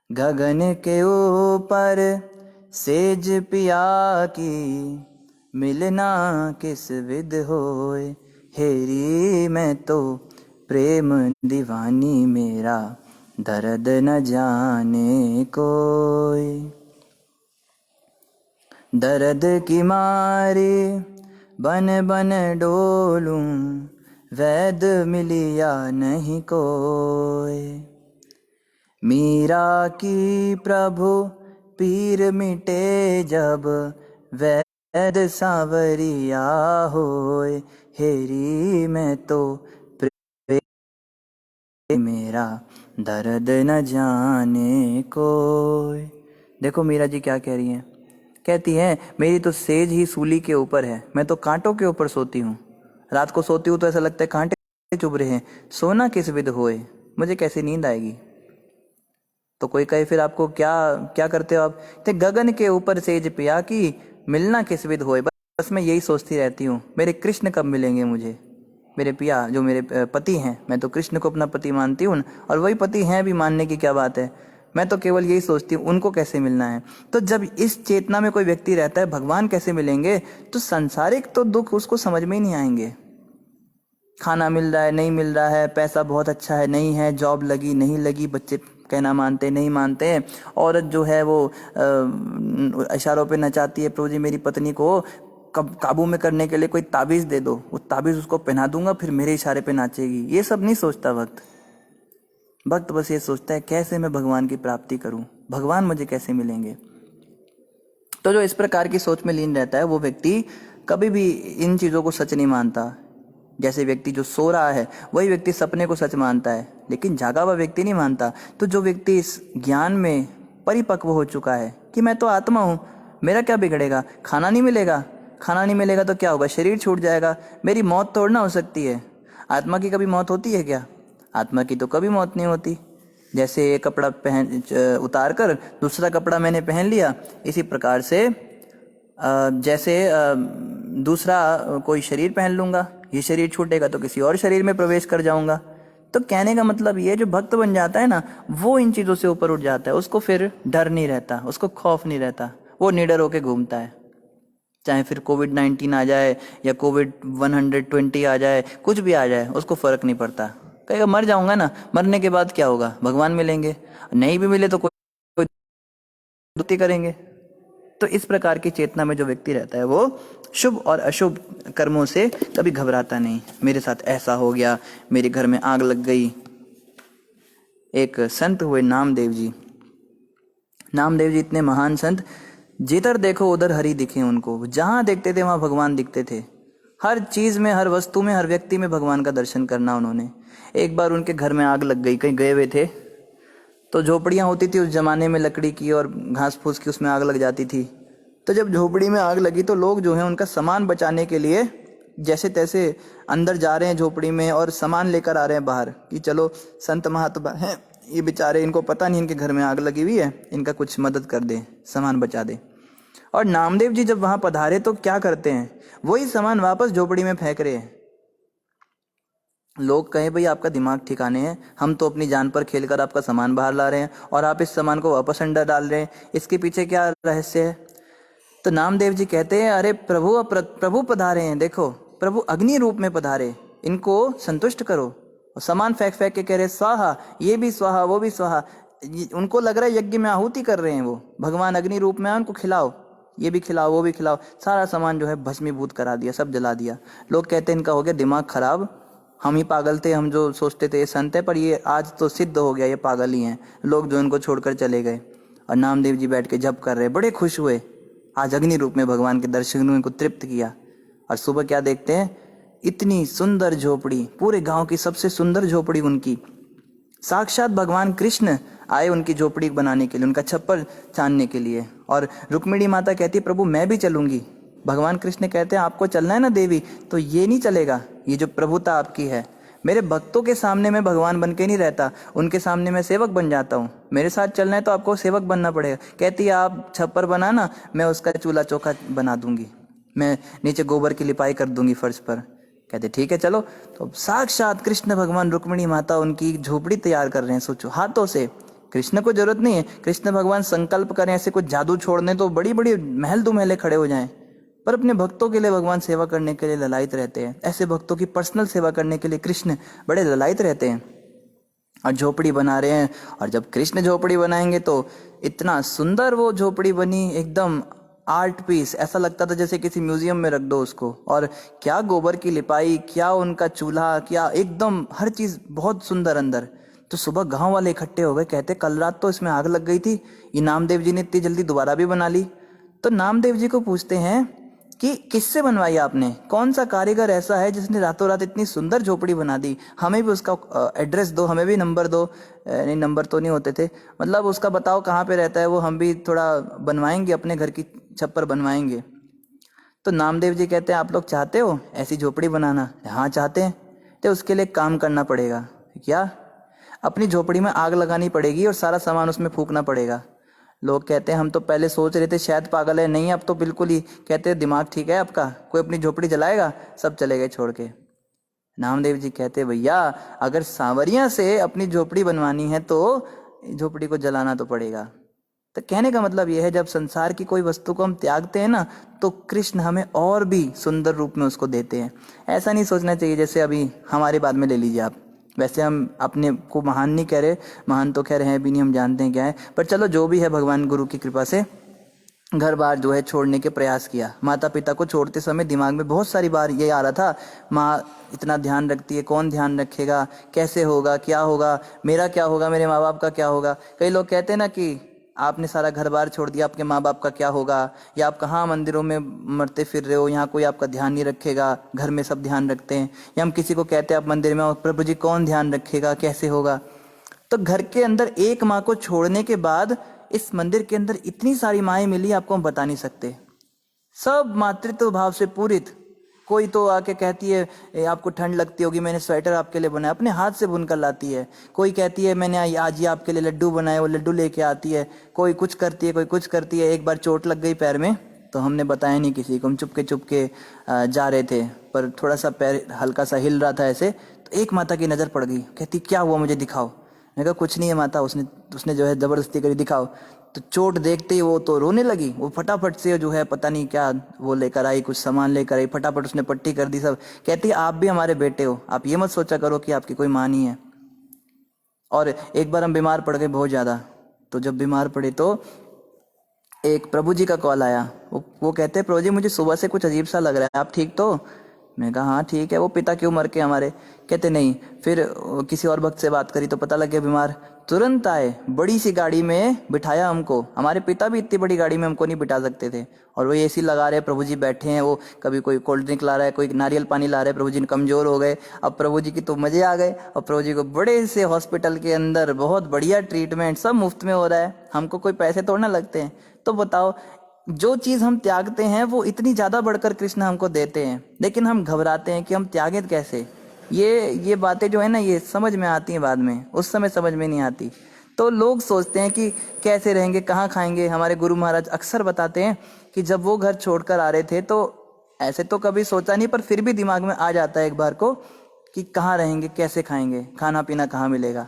गगन के ऊपर सेज पिया की, मिलना किस विद होए, हेरी मैं तो प्रेम दीवानी, मेरा दर्द न जाने कोई, दर्द की मारी बन बन डोलूं, वैद मिलिया नहीं कोई, मीरा की प्रभु पीर मिटे जब, वैद सांवरिया होए, हेरी मैं तो मेरा दर्द न जाने कोई। देखो मीरा जी क्या कह रही हैं, कहती हैं मेरी तो सेज ही सूली के ऊपर है, मैं तो कांटों के ऊपर सोती हूँ, रात को सोती हूँ तो ऐसा लगता है कांटे चुभ रहे हैं, सोना किस विद होए, मुझे कैसे नींद आएगी। तो कोई कहे फिर आपको क्या क्या करते हो आप, तो गगन के ऊपर सेज पिया की, मिलना किस विद होए, बस मैं यही सोचती रहती हूँ मेरे कृष्ण कब मिलेंगे मुझे, मेरे पिया जो मेरे पति हैं, मैं तो कृष्ण को अपना पति मानती हूँ, और वही पति हैं भी, मानने की क्या बात है, मैं तो केवल यही सोचती हूँ उनको कैसे मिलना है। तो जब इस चेतना में कोई व्यक्ति रहता है, भगवान कैसे मिलेंगे, तो सांसारिक तो दुख उसको समझ में ही नहीं आएंगे। खाना मिल रहा है नहीं मिल रहा है, पैसा बहुत अच्छा है नहीं है, जॉब लगी नहीं लगी, बच्चे कहना मानते नहीं मानते, औरत जो है वो इशारों पे नचाती है, प्रभु जी मेरी पत्नी को कब काबू में करने के लिए कोई ताबीज दे दो, वो ताबीज उसको पहना दूंगा फिर मेरे इशारे पे नाचेगी। ये सब नहीं सोचता भक्त बस ये सोचता है कैसे मैं भगवान की प्राप्ति करूं, भगवान मुझे कैसे मिलेंगे। तो जो इस प्रकार की सोच में लीन रहता है वो व्यक्ति कभी भी इन चीज़ों को सच नहीं मानता। जैसे व्यक्ति जो सो रहा है वही व्यक्ति सपने को सच मानता है, लेकिन जागा हुआ व्यक्ति नहीं मानता। तो जो व्यक्ति इस ज्ञान में परिपक्व हो चुका है कि मैं तो आत्मा हूँ, मेरा क्या बिगड़ेगा, खाना नहीं मिलेगा, खाना नहीं मिलेगा तो क्या होगा, शरीर छूट जाएगा, मेरी मौत तोड़ना हो सकती है। आत्मा की कभी मौत होती है क्या? आत्मा की तो कभी मौत नहीं होती। जैसे एक कपड़ा उतार कर दूसरा कपड़ा मैंने पहन लिया, इसी प्रकार से जैसे दूसरा कोई शरीर पहन लूंगा, ये शरीर छूटेगा तो किसी और शरीर में प्रवेश कर जाऊंगा। तो कहने का मतलब ये, जो भक्त बन जाता है ना, वो इन चीज़ों से ऊपर उठ जाता है। उसको फिर डर नहीं रहता, उसको खौफ नहीं रहता, वो निडर होके घूमता है। चाहे फिर कोविड-19 आ जाए या कोविड-120 आ जाए, कुछ भी आ जाए, उसको फर्क नहीं पड़ता। कहेगा मर जाऊंगा ना, मरने के बाद क्या होगा, भगवान मिलेंगे, नहीं भी मिले तो कोई दुति करेंगे। तो इस प्रकार की चेतना में जो व्यक्ति रहता है वो शुभ और अशुभ कर्मों से कभी घबराता नहीं। मेरे साथ ऐसा हो गया, मेरे घर में आग लग गई। एक संत हुए नामदेव जी। नामदेव जी इतने महान संत, जिधर देखो उधर हरि दिखे उनको। जहां देखते थे वहां भगवान दिखते थे। हर चीज में, हर वस्तु में, हर व्यक्ति में भगवान का दर्शन करना उन्होंने। एक बार उनके घर में आग लग गई, कहीं गए हुए थे, तो झोपड़ियाँ होती थी उस जमाने में लकड़ी की और घास फूस की, उसमें आग लग जाती थी। तो जब झोपड़ी में आग लगी तो लोग जो है उनका सामान बचाने के लिए जैसे तैसे अंदर जा रहे हैं झोपड़ी में और सामान लेकर आ रहे हैं बाहर कि चलो संत महात्मा हैं ये बेचारे, इनको पता नहीं इनके घर में आग लगी हुई है, इनका कुछ मदद कर दे, सामान बचा दे। और नामदेव जी जब वहां पधारे तो क्या करते हैं, वही सामान वापस झोपड़ी में फेंक रहे हैं। लोग कहें भाई आपका दिमाग ठिकाने है, हम तो अपनी जान पर खेलकर आपका सामान बाहर ला रहे हैं और आप इस सामान को वापस अंदर डाल रहे हैं, इसके पीछे क्या रहस्य है? तो नामदेव जी कहते हैं अरे प्रभु पधारे हैं, देखो प्रभु अग्नि रूप में पधारे, इनको संतुष्ट करो। और सामान फेंक फेंक के कह रहे स्वाहा, ये भी स्वाहा वो भी स्वाहा। उनको लग रहा है यज्ञ में आहुति कर रहे हैं वो, भगवान अग्नि रूप में, उनको खिलाओ, ये भी खिलाओ वो भी खिलाओ। सारा सामान जो है भस्मीभूत करा दिया, सब जला दिया। लोग कहते हैं इनका हो गया दिमाग खराब, हम ही पागल थे, हम जो सोचते थे ये संत है, पर ये आज तो सिद्ध हो गया ये पागल ही हैं। लोग जो इनको छोड़कर चले गए और नामदेव जी बैठ के जप कर रहे, बड़े खुश हुए। आज अग्नि रूप में भगवान के दर्शन ने इनको तृप्त किया। और सुबह क्या देखते हैं, इतनी सुंदर झोपड़ी, पूरे गांव की सबसे सुंदर झोपड़ी उनकी। साक्षात भगवान कृष्ण आए उनकी झोपड़ी बनाने के लिए, उनका छप्पर छानने के लिए। और रुक्मिणी माता कहती प्रभु मैं भी चलूंगी। भगवान कृष्ण कहते हैं आपको चलना है ना देवी, तो ये नहीं चलेगा, ये जो प्रभुता आपकी है, मेरे भक्तों के सामने मैं भगवान बन के नहीं रहता, उनके सामने मैं सेवक बन जाता हूँ। मेरे साथ चलना है तो आपको सेवक बनना पड़ेगा। कहती है आप छप्पर बनाना, मैं उसका चूल्हा चौका बना दूंगी, मैं नीचे गोबर की लिपाई कर दूंगी फर्श पर। कहते ठीक है चलो। तो साक्षात कृष्ण भगवान, रुक्मिणी माता उनकी झोपड़ी तैयार कर रहे हैं, सोचो हाथों से। कृष्ण को जरूरत नहीं है, कृष्ण भगवान संकल्प करें ऐसे कुछ जादू छोड़ने तो बड़ी बड़ी महल दो महले खड़े हो जाएं, पर अपने भक्तों के लिए भगवान सेवा करने के लिए ललायत रहते हैं। ऐसे भक्तों की पर्सनल सेवा करने के लिए कृष्ण बड़े ललायत रहते हैं और झोपड़ी बना रहे हैं। और जब कृष्ण झोपड़ी बनाएंगे तो इतना सुंदर वो झोपड़ी बनी, एकदम आर्ट पीस, ऐसा लगता था जैसे किसी म्यूजियम में रख दो उसको। और क्या गोबर की लिपाई, क्या उनका चूल्हा, क्या एकदम हर चीज बहुत सुंदर अंदर। तो सुबह गांव वाले इकट्ठे हो गए, कहते कल रात तो इसमें आग लग गई थी, ये नामदेव जी ने इतनी जल्दी दोबारा भी बना ली। तो नामदेव जी को पूछते हैं कि किससे बनवाई आपने, कौन सा कारीगर ऐसा है जिसने रातों रात इतनी सुंदर झोपड़ी बना दी, हमें भी उसका एड्रेस दो, हमें भी नंबर दो। नहीं नंबर तो नहीं होते थे, मतलब उसका बताओ कहाँ पे रहता है वो, हम भी थोड़ा बनवाएंगे, अपने घर की छप्पर बनवाएंगे। तो नामदेव जी कहते हैं आप लोग चाहते हो ऐसी झोपड़ी बनाना? हाँ चाहते हैं। तो उसके लिए काम करना पड़ेगा। क्या? अपनी झोपड़ी में आग लगानी पड़ेगी और सारा सामान उसमें फूकना पड़ेगा। लोग कहते हैं हम तो पहले सोच रहे थे शायद पागल है, नहीं अब तो बिल्कुल ही कहते हैं दिमाग ठीक है आपका, कोई अपनी झोपड़ी जलाएगा? सब चले गए छोड़ के। नामदेव जी कहते भैया अगर सांवरिया से अपनी झोपड़ी बनवानी है तो झोपड़ी को जलाना तो पड़ेगा। तो कहने का मतलब यह है जब संसार की कोई वस्तु को हम त्यागते हैं ना, तो कृष्ण हमें और भी सुंदर रूप में उसको देते हैं। ऐसा नहीं सोचना चाहिए जैसे अभी हमारे बाद में ले लीजिए आप, वैसे हम अपने को महान नहीं कह रहे, महान तो खैर है भी नहीं, हम जानते हैं क्या है, पर चलो जो भी है, भगवान गुरु की कृपा से घर बार जो है छोड़ने के प्रयास किया। माता पिता को छोड़ते समय दिमाग में बहुत सारी बार ये आ रहा था, माँ इतना ध्यान रखती है, कौन ध्यान रखेगा, कैसे होगा, क्या होगा, मेरा क्या होगा, मेरे माँ बाप का क्या होगा। कई लोग कहते हैं ना कि आपने सारा घर बार छोड़ दिया, आपके माँ बाप का क्या होगा? या आप कहाँ मंदिरों में मरते फिर रहे हो, यहाँ कोई आपका ध्यान नहीं रखेगा, घर में सब ध्यान रखते हैं। या हम किसी को कहते हैं आप मंदिर में आओ, प्रभु जी कौन ध्यान रखेगा, कैसे होगा? तो घर के अंदर एक माँ को छोड़ने के बाद इस मंदिर के अंदर इतनी सारी माएँ मिली, आपको हम बता नहीं सकते। सब मातृत्व भाव से पूरित। कोई तो आके कहती है "ए, आपको ठंड लगती होगी, मैंने स्वेटर आपके लिए बनाया", अपने हाथ से बुनकर लाती है। कोई कहती है मैंने आज ही आपके लिए लड्डू बनाए, वो लड्डू लेके आती है। कोई कुछ करती है, कोई कुछ करती है। एक बार चोट लग गई पैर में, तो हमने बताया नहीं किसी को, हम चुपके चुपके जा रहे थे, पर थोड़ा सा पैर हल्का सा हिल रहा था ऐसे, तो एक माता की नज़र पड़ गई। कहती क्या हुआ, मुझे दिखाओ। मैंने कहा कुछ नहीं है माता, उसने जो है ज़बरदस्ती करी, दिखाओ। तो चोट देखते ही वो तो रोने लगी। वो फटाफट से जो है पता नहीं क्या वो लेकर आई, कुछ सामान लेकर आई, फटाफट उसने पट्टी कर दी सब। कहती आप भी हमारे बेटे हो, आप ये मत सोचा करो कि आपकी कोई माँ नहीं है। और एक बार हम बीमार पड़ गए बहुत ज़्यादा। तो जब बीमार पड़े तो एक प्रभु जी का कॉल आया। वो कहते प्रभु जी मुझे सुबह से कुछ अजीब सा लग रहा है, आप ठीक तो? मैं कहा हाँ ठीक है। वो पिता क्यों मर के हमारे? कहते नहीं। फिर किसी और भक्त से बात करी तो पता लग गया बीमार। तुरंत आए, बड़ी सी गाड़ी में बिठाया हमको। हमारे पिता भी इतनी बड़ी गाड़ी में हमको नहीं बिठा सकते थे। और वो एसी लगा रहे, प्रभु जी बैठे हैं, वो कभी कोई कोल्ड ड्रिंक ला रहा है, कोई नारियल पानी ला रहे हैं। प्रभु जी कमजोर हो गए। अब प्रभु जी की तो मजे आ गए। और प्रभु जी को बड़े से हॉस्पिटल के अंदर बहुत बढ़िया ट्रीटमेंट, सब मुफ्त में हो रहा है। हमको कोई पैसे थोड़ा ना लगते हैं। तो बताओ, जो चीज हम त्यागते हैं वो इतनी ज्यादा बढ़कर कृष्ण हमको देते हैं, लेकिन हम घबराते हैं कि हम त्यागें कैसे। ये बातें जो है ना, ये समझ में आती हैं बाद में, उस समय समझ में नहीं आती। तो लोग सोचते हैं कि कैसे रहेंगे, कहाँ खाएंगे। हमारे गुरु महाराज अक्सर बताते हैं कि जब वो घर छोड़कर आ रहे थे तो ऐसे तो कभी सोचा नहीं, पर फिर भी दिमाग में आ जाता है एक बार को कि कहाँ रहेंगे, कैसे खाएंगे, खाना पीना कहाँ मिलेगा।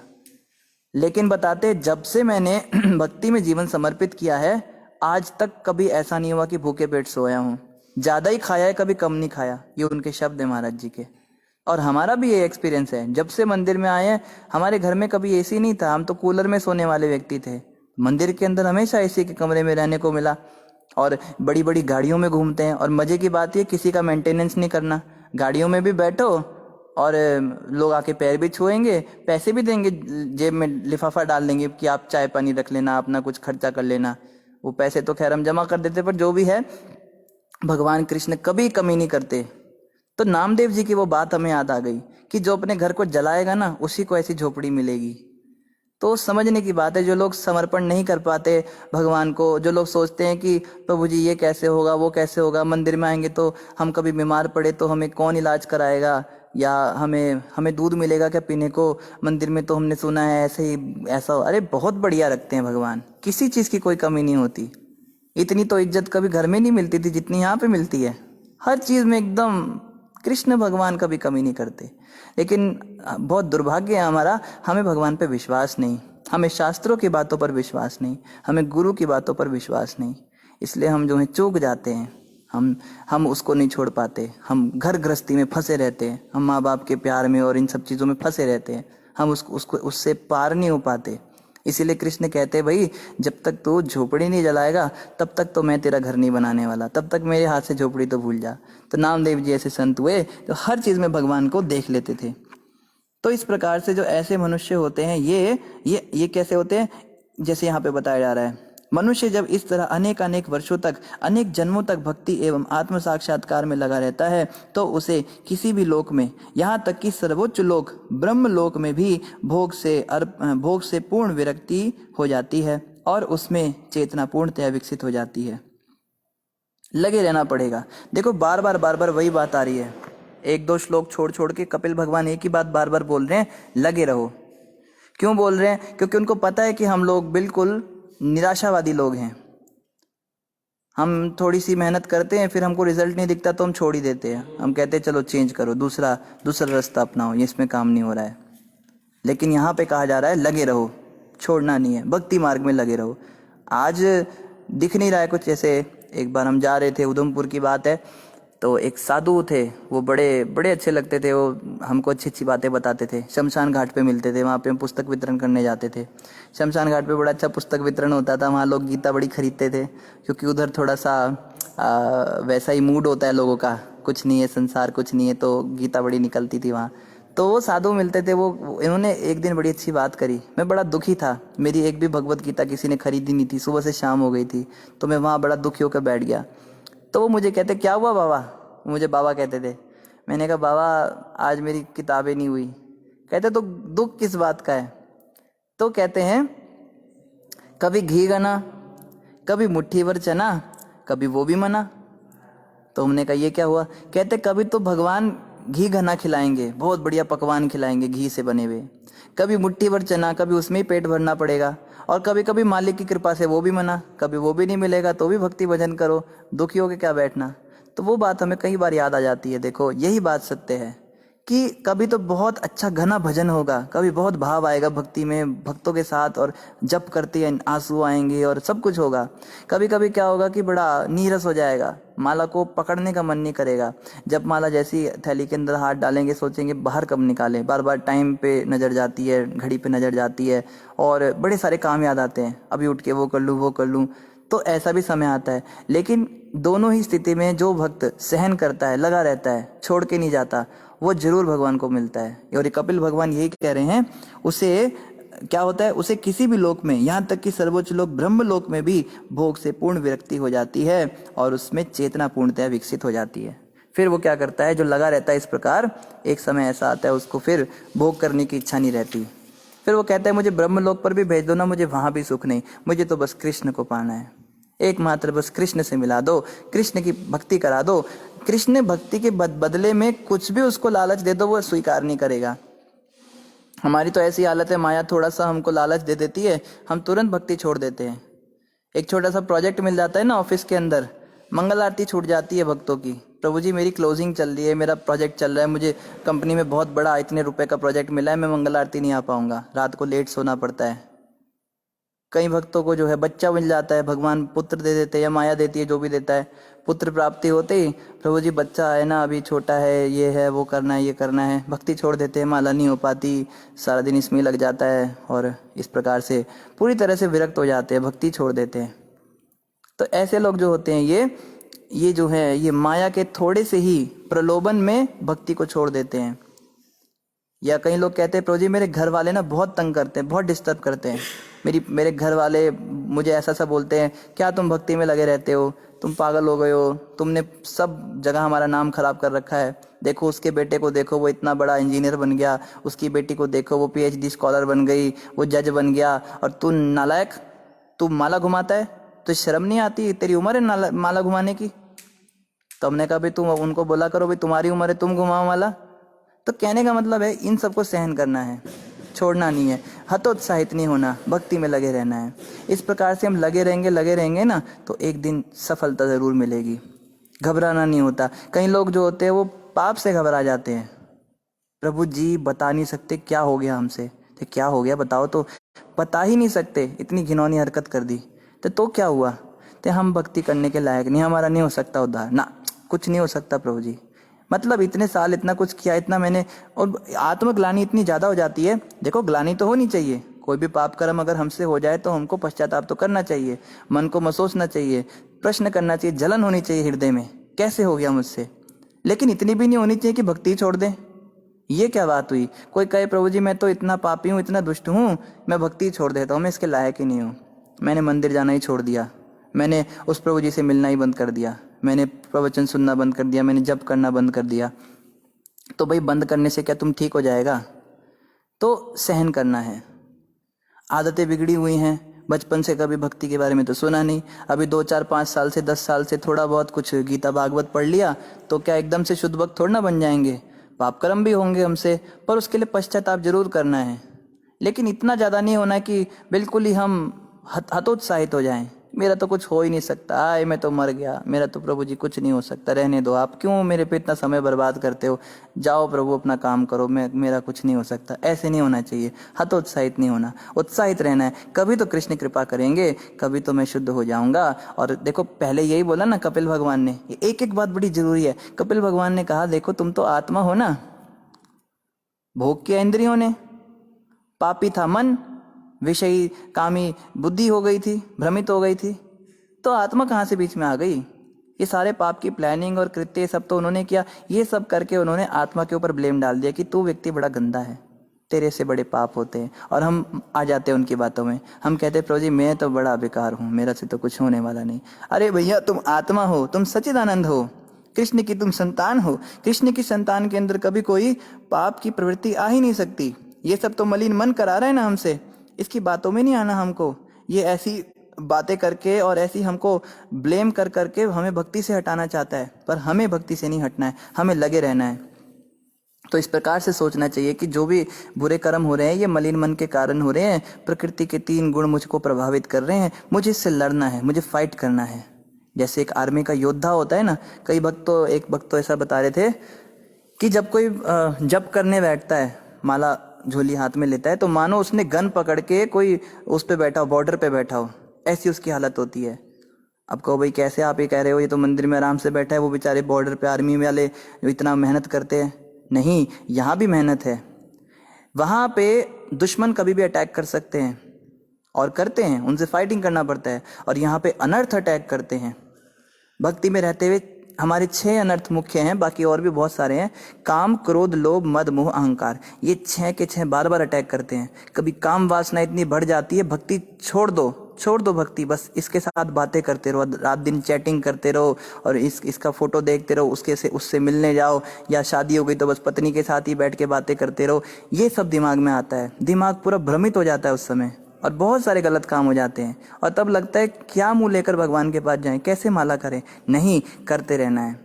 लेकिन बताते जब से मैंने भक्ति में जीवन समर्पित किया है, आज तक कभी ऐसा नहीं हुआ कि भूखे पेट सोया हूँ। ज्यादा ही खाया है, कभी कम नहीं खाया। ये उनके शब्द है महाराज जी के। और हमारा भी ये एक्सपीरियंस है। जब से मंदिर में आए हैं, हमारे घर में कभी एसी नहीं था, हम तो कूलर में सोने वाले व्यक्ति थे। मंदिर के अंदर हमेशा एसी के कमरे में रहने को मिला। और बड़ी बड़ी गाड़ियों में घूमते हैं। और मजे की बात ये, किसी का मेंटेनेंस नहीं करना। गाड़ियों में भी बैठो और लोग आके पैर भी छुएंगे, पैसे भी देंगे, जेब में लिफाफा डाल देंगे कि आप चाय पानी रख लेना, अपना कुछ खर्चा कर लेना। वो पैसे तो खैर हम जमा कर देते, पर जो भी है, भगवान कृष्ण कभी कमी नहीं करते। तो नामदेव जी की वो बात हमें याद आ गई कि जो अपने घर को जलाएगा ना, उसी को ऐसी झोपड़ी मिलेगी। तो समझने की बात है। जो लोग समर्पण नहीं कर पाते भगवान को, जो लोग सोचते हैं कि प्रभु जी ये कैसे होगा, वो कैसे होगा, मंदिर में आएंगे तो हम कभी बीमार पड़े तो हमें कौन इलाज कराएगा, या हमें दूध मिलेगा क्या पीने को, मंदिर में तो हमने सुना है ऐसे ही ऐसा। अरे बहुत बढ़िया रखते हैं भगवान, किसी चीज़ की कोई कमी नहीं होती। इतनी तो इज्जत कभी घर में नहीं मिलती थी जितनी यहाँ पे मिलती है। हर चीज़ में एकदम कृष्ण भगवान कभी कमी नहीं करते। लेकिन बहुत दुर्भाग्य है हमारा, हमें भगवान पे विश्वास नहीं, हमें शास्त्रों की बातों पर विश्वास नहीं, हमें गुरु की बातों पर विश्वास नहीं। इसलिए हम जो है चूक जाते हैं। हम उसको नहीं छोड़ पाते। हम घर गृहस्थी में फंसे रहते हैं, हम माँ बाप के प्यार में और इन सब चीज़ों में फंसे रहते हैं। हम उसको उससे पार नहीं हो पाते। इसीलिए कृष्ण कहते हैं भाई, जब तक तू झोपड़ी नहीं जलाएगा तब तक तो मैं तेरा घर नहीं बनाने वाला, तब तक मेरे हाथ से झोपड़ी तो भूल जा। तो नामदेव जी ऐसे संत हुए तो हर चीज़ में भगवान को देख लेते थे। तो इस प्रकार से जो ऐसे मनुष्य होते हैं, ये कैसे होते हैं, जैसे यहाँ पे बताया जा रहा है। मनुष्य जब इस तरह अनेक अनेक वर्षों तक, अनेक जन्मों तक भक्ति एवं आत्म साक्षात्कार में लगा रहता है, तो उसे किसी भी लोक में, यहाँ तक कि सर्वोच्च लोक ब्रह्म लोक में भी भोग से पूर्ण विरक्ति हो जाती है और उसमें चेतना पूर्णतया विकसित हो जाती है। लगे रहना पड़ेगा। देखो बार बार वही बात आ रही है। एक दो श्लोक छोड़ छोड़ के कपिल भगवान एक ही बात बार बार बोल रहे हैं, लगे रहो। क्यों बोल रहे हैं? क्योंकि उनको पता है कि हम लोग बिल्कुल निराशावादी लोग हैं। हम थोड़ी सी मेहनत करते हैं, फिर हमको रिजल्ट नहीं दिखता तो हम छोड़ ही देते हैं। हम कहते हैं चलो चेंज करो, दूसरा रास्ता अपनाओ, ये इसमें काम नहीं हो रहा है। लेकिन यहाँ पे कहा जा रहा है लगे रहो, छोड़ना नहीं है, भक्ति मार्ग में लगे रहो। आज दिख नहीं रहा है कुछ। ऐसे एक बार हम जा रहे थे, उधमपुर की बात है, तो एक साधु थे, वो बड़े अच्छे लगते थे। वो हमको अच्छी अच्छी बातें बताते थे। शमशान घाट पे मिलते थे, वहाँ पे हम पुस्तक वितरण करने जाते थे। शमशान घाट पे बड़ा अच्छा पुस्तक वितरण होता था। वहाँ लोग गीता बड़ी खरीदते थे, क्योंकि उधर थोड़ा सा वैसा ही मूड होता है लोगों का, कुछ नहीं है संसार, कुछ नहीं है, तो गीता बड़ी निकलती थी वहाँ। तो वो साधु मिलते थे, वो इन्होंने एक दिन बड़ी अच्छी बात करी। मैं बड़ा दुखी था, मेरी एक भी भगवत गीता किसी ने खरीदी नहीं थी, सुबह से शाम हो गई थी, तो मैं वहाँ बड़ा दुखी होकर बैठ गया। तो वो मुझे कहते क्या हुआ बाबा, मुझे बाबा कहते थे। मैंने कहा बाबा आज मेरी किताबें नहीं हुई। कहते तो दुख किस बात का है? तो कहते हैं कभी घी गना, कभी मुट्ठी भर चना, कभी वो भी मना। तो हमने कहा ये क्या हुआ? कहते कभी तो भगवान घी घना खिलाएंगे, बहुत बढ़िया पकवान खिलाएंगे घी से बने हुए, कभी मुट्ठी भर चना, कभी उसमें ही पेट भरना पड़ेगा, और कभी कभी मालिक की कृपा से वो भी मना, कभी वो भी नहीं मिलेगा तो भी भक्ति भजन करो, दुखी होके क्या बैठना। तो वो बात हमें कई बार याद आ जाती है। देखो यही बात सत्य है कि कभी तो बहुत अच्छा घना भजन होगा, कभी बहुत भाव आएगा भक्ति में भक्तों के साथ, और जप करते हैं आंसू आएंगे और सब कुछ होगा। कभी कभी क्या होगा कि बड़ा नीरस हो जाएगा, माला को पकड़ने का मन नहीं करेगा। जब माला जैसी थैली के अंदर हाथ डालेंगे सोचेंगे बाहर कब निकालें, बार बार टाइम पे नज़र जाती है, घड़ी पे नज़र जाती है, और बड़े सारे काम याद आते हैं, अभी उठ के वो कर लूँ वो कर लूँ। तो ऐसा भी समय आता है। लेकिन दोनों ही स्थिति में जो भक्त सहन करता है, लगा रहता है, छोड़ के नहीं जाता, वो जरूर भगवान को मिलता है। और ये कपिल भगवान यही कह रहे हैं, उसे क्या होता है, उसे किसी भी लोक में, यहाँ तक कि सर्वोच्च लोक ब्रह्म लोक में भी भोग से पूर्ण विरक्ति हो जाती है और उसमें चेतना पूर्णतया विकसित हो जाती है। फिर वो क्या करता है, जो लगा रहता है इस प्रकार, एक समय ऐसा आता है उसको फिर भोग करने की इच्छा नहीं रहती। फिर वो कहता है मुझे ब्रह्म लोक पर भी भेज दो ना, मुझे वहां भी सुख नहीं, मुझे तो बस कृष्ण को पाना है, एकमात्र बस कृष्ण से मिला दो, कृष्ण की भक्ति करा दो। कृष्ण भक्ति के बदले में कुछ भी उसको लालच दे दो वो स्वीकार नहीं करेगा। हमारी तो ऐसी हालत है, माया थोड़ा सा हमको लालच दे देती है, हम तुरंत भक्ति छोड़ देते हैं। एक छोटा सा प्रोजेक्ट मिल जाता है ना ऑफिस के अंदर, मंगल आरती छूट जाती है भक्तों की, प्रभु जी मेरी क्लोजिंग चल रही है, मेरा प्रोजेक्ट चल रहा है, मुझे कंपनी में बहुत बड़ा इतने रुपए का प्रोजेक्ट मिला है, मैं मंगल आरती नहीं आ पाऊंगा, रात को लेट सोना पड़ता है। कई भक्तों को जो है बच्चा मिल जाता है, भगवान पुत्र दे देते हैं या माया देती है, जो भी देता है, पुत्र प्राप्ति होते ही प्रभु जी बच्चा है ना अभी छोटा है, ये है वो करना है ये करना है, भक्ति छोड़ देते हैं, माला नहीं हो पाती, सारा दिन इसमें लग जाता है, और इस प्रकार से पूरी तरह से विरक्त हो जाते हैं, भक्ति छोड़ देते हैं। तो ऐसे लोग जो होते हैं ये जो है ये माया के थोड़े से ही प्रलोभन में भक्ति को छोड़ देते हैं। या कई लोग कहते हैं प्रभु जी मेरे घर वाले ना बहुत तंग करते हैं, बहुत डिस्टर्ब करते हैं, मेरे घर वाले मुझे ऐसा सा बोलते हैं, क्या तुम भक्ति में लगे रहते हो, तुम पागल हो गए हो, तुमने सब जगह हमारा नाम खराब कर रखा है, देखो उसके बेटे को देखो वो इतना बड़ा इंजीनियर बन गया, उसकी बेटी को देखो वो PhD स्कॉलर बन गई, वो जज बन गया, और तू नालायक, तू माला घुमाता है, तो शर्म नहीं आती, तेरी उम्र है माला घुमाने की। तो हमने कहा भाई तुम उनको बोला करो भाई तुम्हारी उम्र है तुम घुमाओ माला। तो कहने का मतलब है इन सबको सहन करना है, छोड़ना नहीं है, हतोत्साहित नहीं होना, भक्ति में लगे रहना है। इस प्रकार से हम लगे रहेंगे ना तो एक दिन सफलता जरूर मिलेगी। घबराना नहीं होता। कई लोग जो होते हैं वो पाप से घबरा जाते हैं, प्रभु जी बता नहीं सकते क्या हो गया हमसे, तो क्या हो गया बताओ, तो बता ही नहीं सकते, इतनी घिनौनी हरकत कर दी, तो क्या हुआ, तो हम भक्ति करने के लायक नहीं, हमारा नहीं हो सकता उद्धार ना, कुछ नहीं हो सकता प्रभु जी, मतलब इतने साल इतना कुछ किया, इतना मैंने, और आत्मग्लानि इतनी ज्यादा हो जाती है। देखो ग्लानि तो होनी चाहिए, कोई भी पाप कर्म अगर हमसे हो जाए तो हमको पश्चाताप तो करना चाहिए, मन को महसूसना चाहिए, प्रश्न करना चाहिए, जलन होनी चाहिए हृदय में, कैसे हो गया मुझसे, लेकिन इतनी भी नहीं होनी चाहिए कि भक्ति छोड़ दें। ये क्या बात हुई, कोई कहे प्रभु जी मैं तो इतना पापी हूँ, इतना दुष्ट हूँ, मैं भक्ति छोड़ देता हूँ, मैं इसके लायक ही नहीं हूँ, मैंने मंदिर जाना ही छोड़ दिया, मैंने उस प्रभु जी से मिलना ही बंद कर दिया, मैंने प्रवचन सुनना बंद कर दिया, मैंने जप करना बंद कर दिया। तो भाई बंद करने से क्या तुम ठीक हो जाएगा? तो सहन करना है। आदतें बिगड़ी हुई हैं, बचपन से कभी भक्ति के बारे में तो सुना नहीं, अभी 2 4 5 साल से 10 साल से थोड़ा बहुत कुछ गीता भागवत पढ़ लिया, तो क्या एकदम से शुद्ध भक्त थोड़ा ना बन जाएंगे? पाप कर्म भी होंगे हमसे, पर उसके लिए पश्चाताप जरूर करना है, लेकिन इतना ज़्यादा नहीं होना कि बिल्कुल ही हम हतोत्साहित हो जाएं, मेरा तो कुछ हो ही नहीं सकता, आए मैं तो मर गया, मेरा तो प्रभु जी कुछ नहीं हो सकता, रहने दो, आप क्यों मेरे पे इतना समय बर्बाद करते हो, जाओ प्रभु अपना काम करो, मेरा कुछ नहीं हो सकता। ऐसे नहीं होना चाहिए, हतोत्साहित नहीं होना, उत्साहित रहना है, कभी तो कृष्ण कृपा करेंगे, कभी तो मैं शुद्ध हो जाऊंगा। और देखो पहले यही बोला ना कपिल भगवान ने, एक एक बात बड़ी जरूरी है। कपिल भगवान ने कहा देखो तुम तो आत्मा हो ना, भोग किया इंद्रियों ने, पापी था मन, विषयी कामी बुद्धि हो गई थी, भ्रमित हो गई थी, तो आत्मा कहाँ से बीच में आ गई? ये सारे पाप की प्लानिंग और कृत्य सब तो उन्होंने किया। ये सब करके उन्होंने आत्मा के ऊपर ब्लेम डाल दिया कि तू व्यक्ति बड़ा गंदा है, तेरे से बड़े पाप होते हैं। और हम आ जाते हैं उनकी बातों में, हम कहते हैं प्रभु जी मैं तो बड़ा बेकार हूँ, मेरा से तो कुछ होने वाला नहीं। अरे भैया तुम आत्मा हो, तुम सच्चिदानंद हो, कृष्ण की तुम संतान हो। कृष्ण की संतान के अंदर कभी कोई पाप की प्रवृत्ति आ ही नहीं सकती। ये सब तो मलिन मन करा रहा है ना हमसे, इसकी बातों में नहीं आना हमको। ये ऐसी बातें करके और ऐसी हमको ब्लेम कर करके हमें भक्ति से हटाना चाहता है, पर हमें भक्ति से नहीं हटना है, हमें लगे रहना है। तो इस प्रकार से सोचना चाहिए कि जो भी बुरे कर्म हो रहे हैं ये मलिन मन के कारण हो रहे हैं। प्रकृति के 3 गुण मुझको प्रभावित कर रहे हैं, मुझे इससे लड़ना है, मुझे फाइट करना है। जैसे एक आर्मी का योद्धा होता है ना, कई भक्त तो, एक भक्त तो ऐसा बता रहे थे कि जब कोई जप करने बैठता है, माला झोली हाथ में लेता है, तो मानो उसने गन पकड़ के कोई उस पे बैठा हो, बॉर्डर पे बैठा हो, ऐसी उसकी हालत होती है। अब कहो भाई कैसे आप ये कह रहे हो, ये तो मंदिर में आराम से बैठा है, वो बेचारे बॉर्डर पे आर्मी वाले जो इतना मेहनत करते हैं। नहीं, यहाँ भी मेहनत है। वहाँ पे दुश्मन कभी भी अटैक कर सकते हैं और करते हैं, उनसे फाइटिंग करना पड़ता है। और यहाँ पे अनर्थ अटैक करते हैं। भक्ति में रहते हुए हमारे 6 अनर्थ मुख्य हैं, बाकी और भी बहुत सारे हैं। काम, क्रोध, लोभ, मद, मोह, अहंकार, ये 6 के 6 बार बार अटैक करते हैं। कभी काम वासना इतनी बढ़ जाती है, भक्ति छोड़ दो भक्ति, बस इसके साथ बातें करते रहो, रात दिन चैटिंग करते रहो और इसका फोटो देखते रहो, उससे मिलने जाओ, या शादी हो गई तो बस पत्नी के साथ ही बैठ के बातें करते रहो। ये सब दिमाग में आता है, दिमाग पूरा भ्रमित हो जाता है उस समय और बहुत सारे गलत काम हो जाते हैं। और तब लगता है क्या मुंह लेकर भगवान के पास जाएं, कैसे माला करें। नहीं, करते रहना है।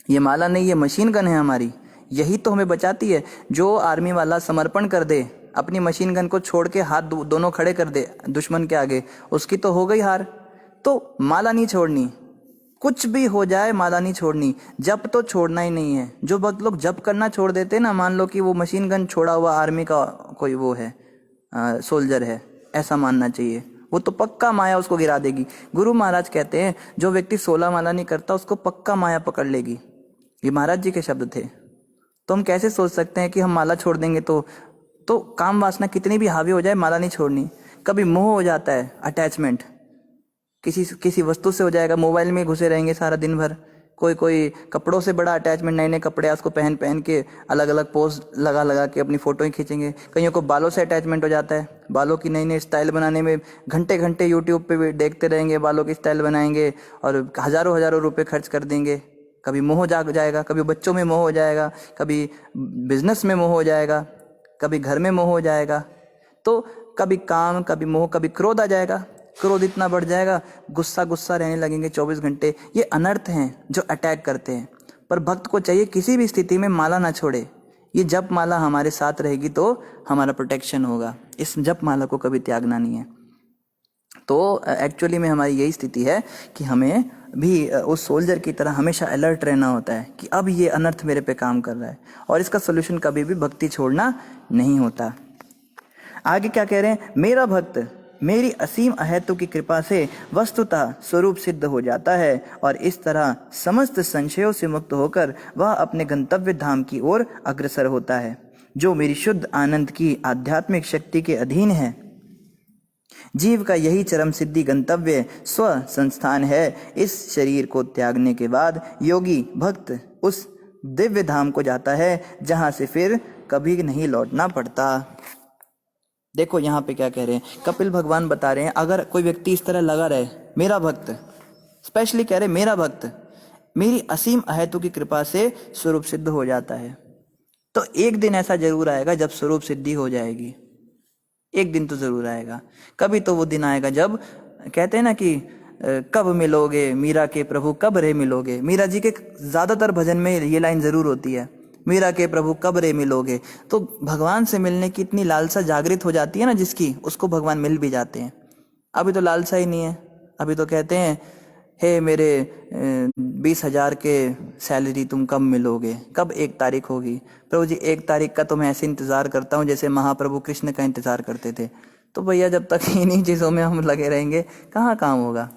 ये माला नहीं, ये मशीन गन है हमारी, यही तो हमें बचाती है। जो आर्मी वाला समर्पण कर दे, अपनी मशीन गन को छोड़ के हाथ दोनों खड़े कर दे दुश्मन के आगे, उसकी तो हो गई हार। तो माला नहीं छोड़नी, कुछ भी हो जाए माला नहीं छोड़नी, जप तो छोड़ना ही नहीं है। जो भक्त लोग जप करना छोड़ देते ना, मान लो कि वो मशीन गन छोड़ा हुआ आर्मी का कोई वो है, सोल्जर है, ऐसा मानना चाहिए। वो तो पक्का माया उसको गिरा देगी। गुरु महाराज कहते हैं जो व्यक्ति 16 माला नहीं करता उसको पक्का माया पकड़ लेगी। ये महाराज जी के शब्द थे। तो हम कैसे सोच सकते हैं कि हम माला छोड़ देंगे तो काम वासना कितनी भी हावी हो जाए माला नहीं छोड़नी। कभी मोह हो जाता है, अटैचमेंट किसी वस्तु से हो जाएगा, मोबाइल में घुसे रहेंगे सारा दिन भर। कोई कपड़ों से बड़ा अटैचमेंट, नए नए कपड़े उसको पहन के अलग अलग पोज लगा के अपनी फोटो ही खींचेंगे। कईयों को बालों से अटैचमेंट हो जाता है, बालों की नई नई स्टाइल बनाने में घंटे घंटे यूट्यूब पे भी देखते रहेंगे, बालों की स्टाइल बनाएंगे और हजारों रुपए खर्च कर देंगे। कभी मोह जाग जाएगा, कभी बच्चों में मोह हो जाएगा, कभी बिजनेस में मोह हो जाएगा, कभी घर में मोह हो जाएगा। तो कभी काम, कभी मोह, कभी क्रोध आ जाएगा। क्रोध इतना बढ़ जाएगा, गुस्सा रहने लगेंगे 24 घंटे। ये अनर्थ हैं जो अटैक करते हैं। पर भक्त को चाहिए किसी भी स्थिति में माला ना छोड़े। ये जप माला हमारे साथ रहेगी तो हमारा प्रोटेक्शन होगा। इस जप माला को कभी त्यागना नहीं है। तो एक्चुअली में हमारी यही स्थिति है कि हमें भी उस सोल्जर की तरह हमेशा अलर्ट रहना होता है कि अब ये अनर्थ मेरे पे काम कर रहा है, और इसका सोल्यूशन कभी भी भक्ति छोड़ना नहीं होता। आगे क्या कह रहे हैं, मेरा भक्त मेरी असीम अहेतु की कृपा से वस्तुतः स्वरूप सिद्ध हो जाता है और इस तरह समस्त संशयों से मुक्त होकर वह अपने गंतव्य धाम की ओर अग्रसर होता है, जो मेरी शुद्ध आनंद की आध्यात्मिक शक्ति के अधीन है। जीव का यही चरम सिद्धि गंतव्य स्व संस्थान है। इस शरीर को त्यागने के बाद योगी भक्त उस दिव्य धाम को जाता है जहां से फिर कभी नहीं लौटना पड़ता। देखो यहाँ पे क्या कह रहे हैं, कपिल भगवान बता रहे हैं अगर कोई व्यक्ति इस तरह लगा रहे, मेरा भक्त, स्पेशली कह रहे मेरा भक्त मेरी असीम अहेतु की कृपा से स्वरूप सिद्ध हो जाता है, तो एक दिन ऐसा जरूर आएगा जब स्वरूप सिद्धि हो जाएगी। एक दिन तो जरूर आएगा। कभी तो वो दिन आएगा जब कहते हैं ना कि कब मिलोगे मीरा के प्रभु, कब रे मिलोगे। मीरा जी के ज्यादातर भजन में ये लाइन जरूर होती है, मीरा के प्रभु कब रे मिलोगे। तो भगवान से मिलने की इतनी लालसा जागृत हो जाती है ना जिसकी, उसको भगवान मिल भी जाते हैं। अभी तो लालसा ही नहीं है, अभी तो कहते हैं हे मेरे 20,000 के सैलरी तुम कब मिलोगे, कब 1 तारीख होगी। प्रभु जी 1 तारीख का तो मैं ऐसे इंतजार करता हूँ जैसे महाप्रभु कृष्ण का इंतजार करते थे। तो भैया जब तक इन्हीं चीजों में हम लगे रहेंगे कहाँ काम होगा।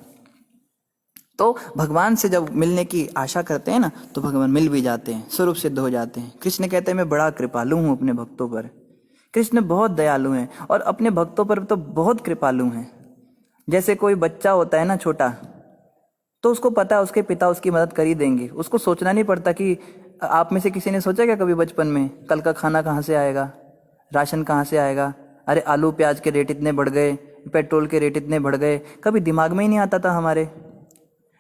तो भगवान से जब मिलने की आशा करते हैं ना तो भगवान मिल भी जाते हैं, स्वरूप सिद्ध हो जाते हैं। कृष्ण कहते हैं मैं बड़ा कृपालु हूँ अपने भक्तों पर। कृष्ण बहुत दयालु हैं और अपने भक्तों पर तो बहुत कृपालु हैं। जैसे कोई बच्चा होता है ना छोटा, तो उसको पता है उसके पिता उसकी मदद कर ही देंगे। उसको सोचना नहीं पड़ता कि आप में से किसी ने सोचा क्या कभी बचपन में कल का खाना कहाँ से आएगा, राशन कहाँ से आएगा, अरे आलू प्याज के रेट इतने बढ़ गए, पेट्रोल के रेट इतने बढ़ गए, कभी दिमाग में ही नहीं आता था हमारे।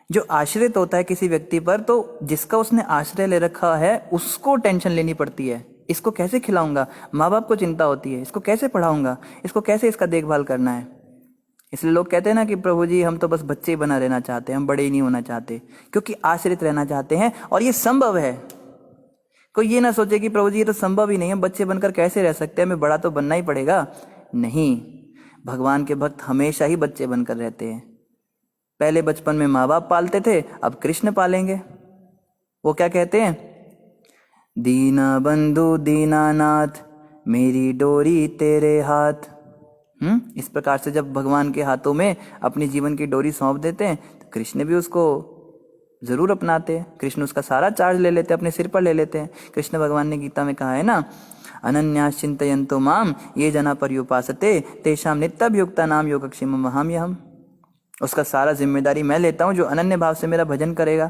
जो आश्रित होता है किसी व्यक्ति पर, तो जिसका उसने आश्रय ले रखा है उसको टेंशन लेनी पड़ती है। इसको कैसे खिलाऊंगा, माँ बाप को चिंता होती है, इसको कैसे पढ़ाऊंगा, इसको कैसे इसका देखभाल करना है। इसलिए लोग कहते हैं ना कि प्रभु जी हम तो बस बच्चे ही बना रहना चाहते हैं, हम बड़े ही नहीं होना चाहते, क्योंकि आश्रित रहना चाहते हैं। और ये संभव है। कोई ये ना सोचे कि प्रभु जी ये तो संभव ही नहीं है, बच्चे बनकर कैसे रह सकते हैं, हमें बड़ा तो बनना ही पड़ेगा। नहीं, भगवान के भक्त हमेशा ही बच्चे बनकर रहते हैं। पहले बचपन में माँ बाप पालते थे, अब कृष्ण पालेंगे। वो क्या कहते हैं, दीना बंधु दीनानाथ मेरी डोरी तेरे हाथ। इस प्रकार से जब भगवान के हाथों में अपनी जीवन की डोरी सौंप देते हैं तो कृष्ण भी उसको जरूर अपनाते हैं। कृष्ण उसका सारा चार्ज ले लेते हैं, अपने सिर पर ले लेते हैं। कृष्ण भगवान ने गीता में कहा है ना, अनन्यास चिंतयन्तो माम ये जना पर्युपासते तेषाम नित्यभियुक्ता नाम योगक्षेमम वहाम्यहम्। उसका सारा जिम्मेदारी मैं लेता हूँ, जो अनन्य भाव से मेरा भजन करेगा।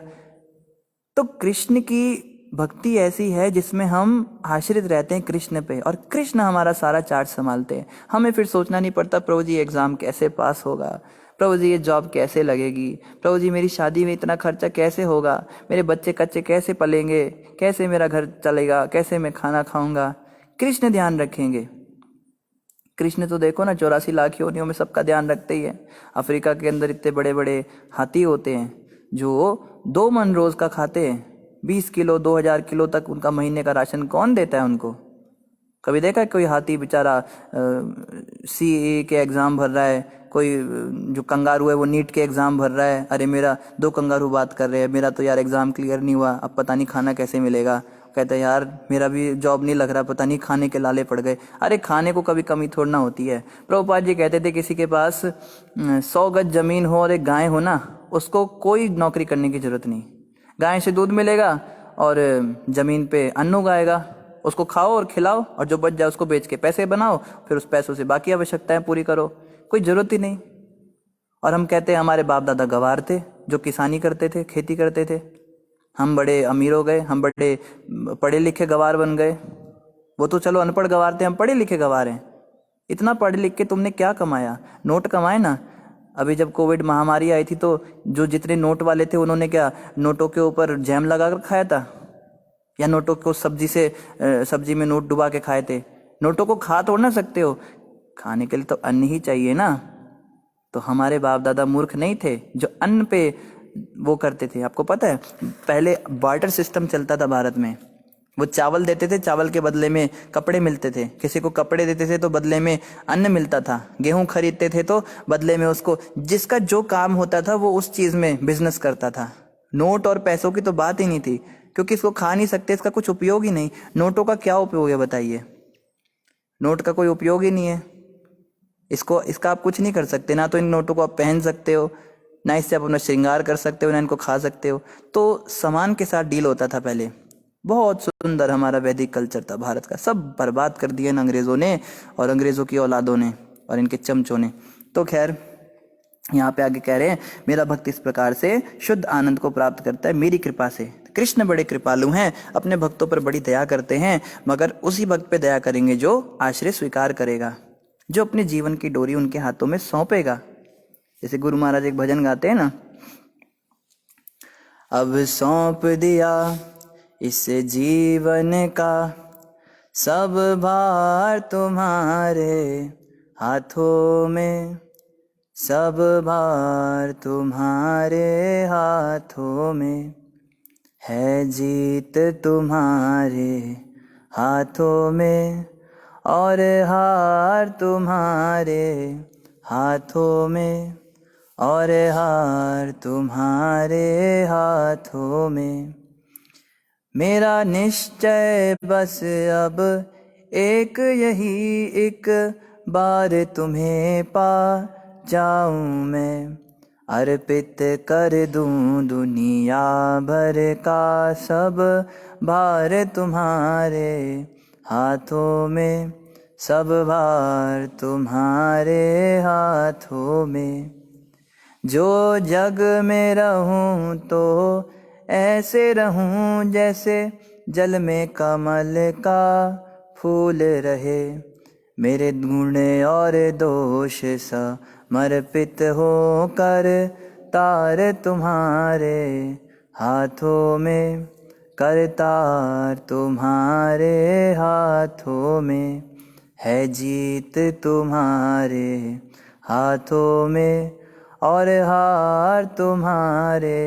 तो कृष्ण की भक्ति ऐसी है जिसमें हम आश्रित रहते हैं कृष्ण पे, और कृष्ण हमारा सारा चार्ज संभालते हैं। हमें फिर सोचना नहीं पड़ता प्रभु जी एग्जाम कैसे पास होगा, प्रभु जी ये जॉब कैसे लगेगी, प्रभु जी मेरी शादी में इतना खर्चा कैसे होगा, मेरे बच्चे कच्चे कैसे पलेंगे, कैसे मेरा घर चलेगा, कैसे मैं खाना खाऊंगा। कृष्ण ध्यान रखेंगे। कृष्ण तो देखो ना 84 लाख योनियों में सबका ध्यान रखते ही है। अफ्रीका के अंदर इतने बड़े बड़े हाथी होते हैं जो 2 मन रोज का खाते हैं। 20 किलो 2000 किलो तक उनका महीने का राशन कौन देता है उनको। कभी देखा है कोई हाथी बेचारा सीए के एग्जाम भर रहा है, कोई जो कंगारू है वो नीट के एग्जाम भर रहा है, अरे मेरा 2 कंगारू बात कर रहे हैं, मेरा तो यार एग्जाम क्लियर नहीं हुआ, अब पता नहीं खाना कैसे मिलेगा। कहते हैं यार मेरा भी जॉब नहीं लग रहा, पता नहीं खाने के लाले पड़ गए। अरे खाने को कभी कमी थोड़ी ना होती है। प्रभुपाद जी कहते थे किसी के पास 100 गज जमीन हो और एक गाय हो ना, उसको कोई नौकरी करने की जरूरत नहीं। गाय से दूध मिलेगा और जमीन पे अन्न उगाएगा, उसको खाओ और खिलाओ, और जो बच जाए उसको बेच के पैसे बनाओ, फिर उस पैसों से बाकी आवश्यकताएं पूरी करो, कोई जरूरत ही नहीं। और हम कहते हैं हमारे बाप दादा गवार थे जो किसानी करते थे, खेती करते थे, हम बड़े अमीर हो गए, हम बड़े पढ़े लिखे गवार बन गए। वो तो चलो अनपढ़ गवार थे, हम पढ़े लिखे गवार हैं। इतना पढ़ लिख के तुमने क्या कमाया, नोट कमाए ना। अभी जब कोविड महामारी आई थी तो जो जितने नोट वाले थे उन्होंने क्या नोटों के ऊपर जैम लगा कर खाया था, या नोटों को सब्जी में नोट डुबा के खाए थे। नोटों को खा तोड़ ना सकते हो, खाने के लिए तो अन्न ही चाहिए ना। तो हमारे बाप दादा मूर्ख नहीं थे जो अन्न पे वो करते थे। आपको पता है पहले बार्टर सिस्टम चलता था भारत में। वो चावल देते थे, चावल के बदले में कपड़े मिलते थे, किसी को कपड़े देते थे तो बदले में अन्न मिलता था, गेहूं खरीदते थे तो बदले में उसको, जिसका जो काम होता था वो उस चीज में बिजनेस करता था। नोट और पैसों की तो बात ही नहीं थी, क्योंकि इसको खा नहीं सकते, इसका कुछ उपयोग ही नहीं। नोटों का क्या उपयोग है बताइए, नोट का कोई उपयोग ही नहीं है। इसका आप कुछ नहीं कर सकते, ना तो इन नोटों को आप पहन सकते हो, ना इससे आप अपना श्रृंगार कर सकते हो, ना इनको खा सकते हो। तो सामान के साथ डील होता था पहले। बहुत सुंदर हमारा वैदिक कल्चर था भारत का, सब बर्बाद कर दिया इन अंग्रेजों ने और अंग्रेजों की औलादों ने और इनके चमचों ने। तो खैर यहाँ पे आगे कह रहे हैं, मेरा भक्त इस प्रकार से शुद्ध आनंद को प्राप्त करता है मेरी कृपा से। कृष्ण बड़े कृपालु हैं, अपने भक्तों पर बड़ी दया करते हैं, मगर उसी भक्त पे दया करेंगे जो आश्रय स्वीकार करेगा, जो अपने जीवन की डोरी उनके हाथों में सौंपेगा। जैसे गुरु महाराज एक भजन गाते हैं ना, अब सौंप दिया इस जीवन का सब भार तुम्हारे हाथों में, सब भार तुम्हारे हाथों में, है जीत तुम्हारे हाथों में और हार तुम्हारे हाथों में और हार तुम्हारे हाथों में। मेरा निश्चय बस अब एक यही, एक बार तुम्हें पा जाऊं मैं, अर्पित कर दूं दुनिया भर का सब भार तुम्हारे हाथों में, सब भार तुम्हारे हाथों में। जो जग में रहूं तो ऐसे रहूं जैसे जल में कमल का फूल रहे। मेरे गुण और दोष समर्पित होकर तार तुम्हारे हाथों में, करतार तुम्हारे हाथों में, है जीत तुम्हारे हाथों में और हार तुम्हारे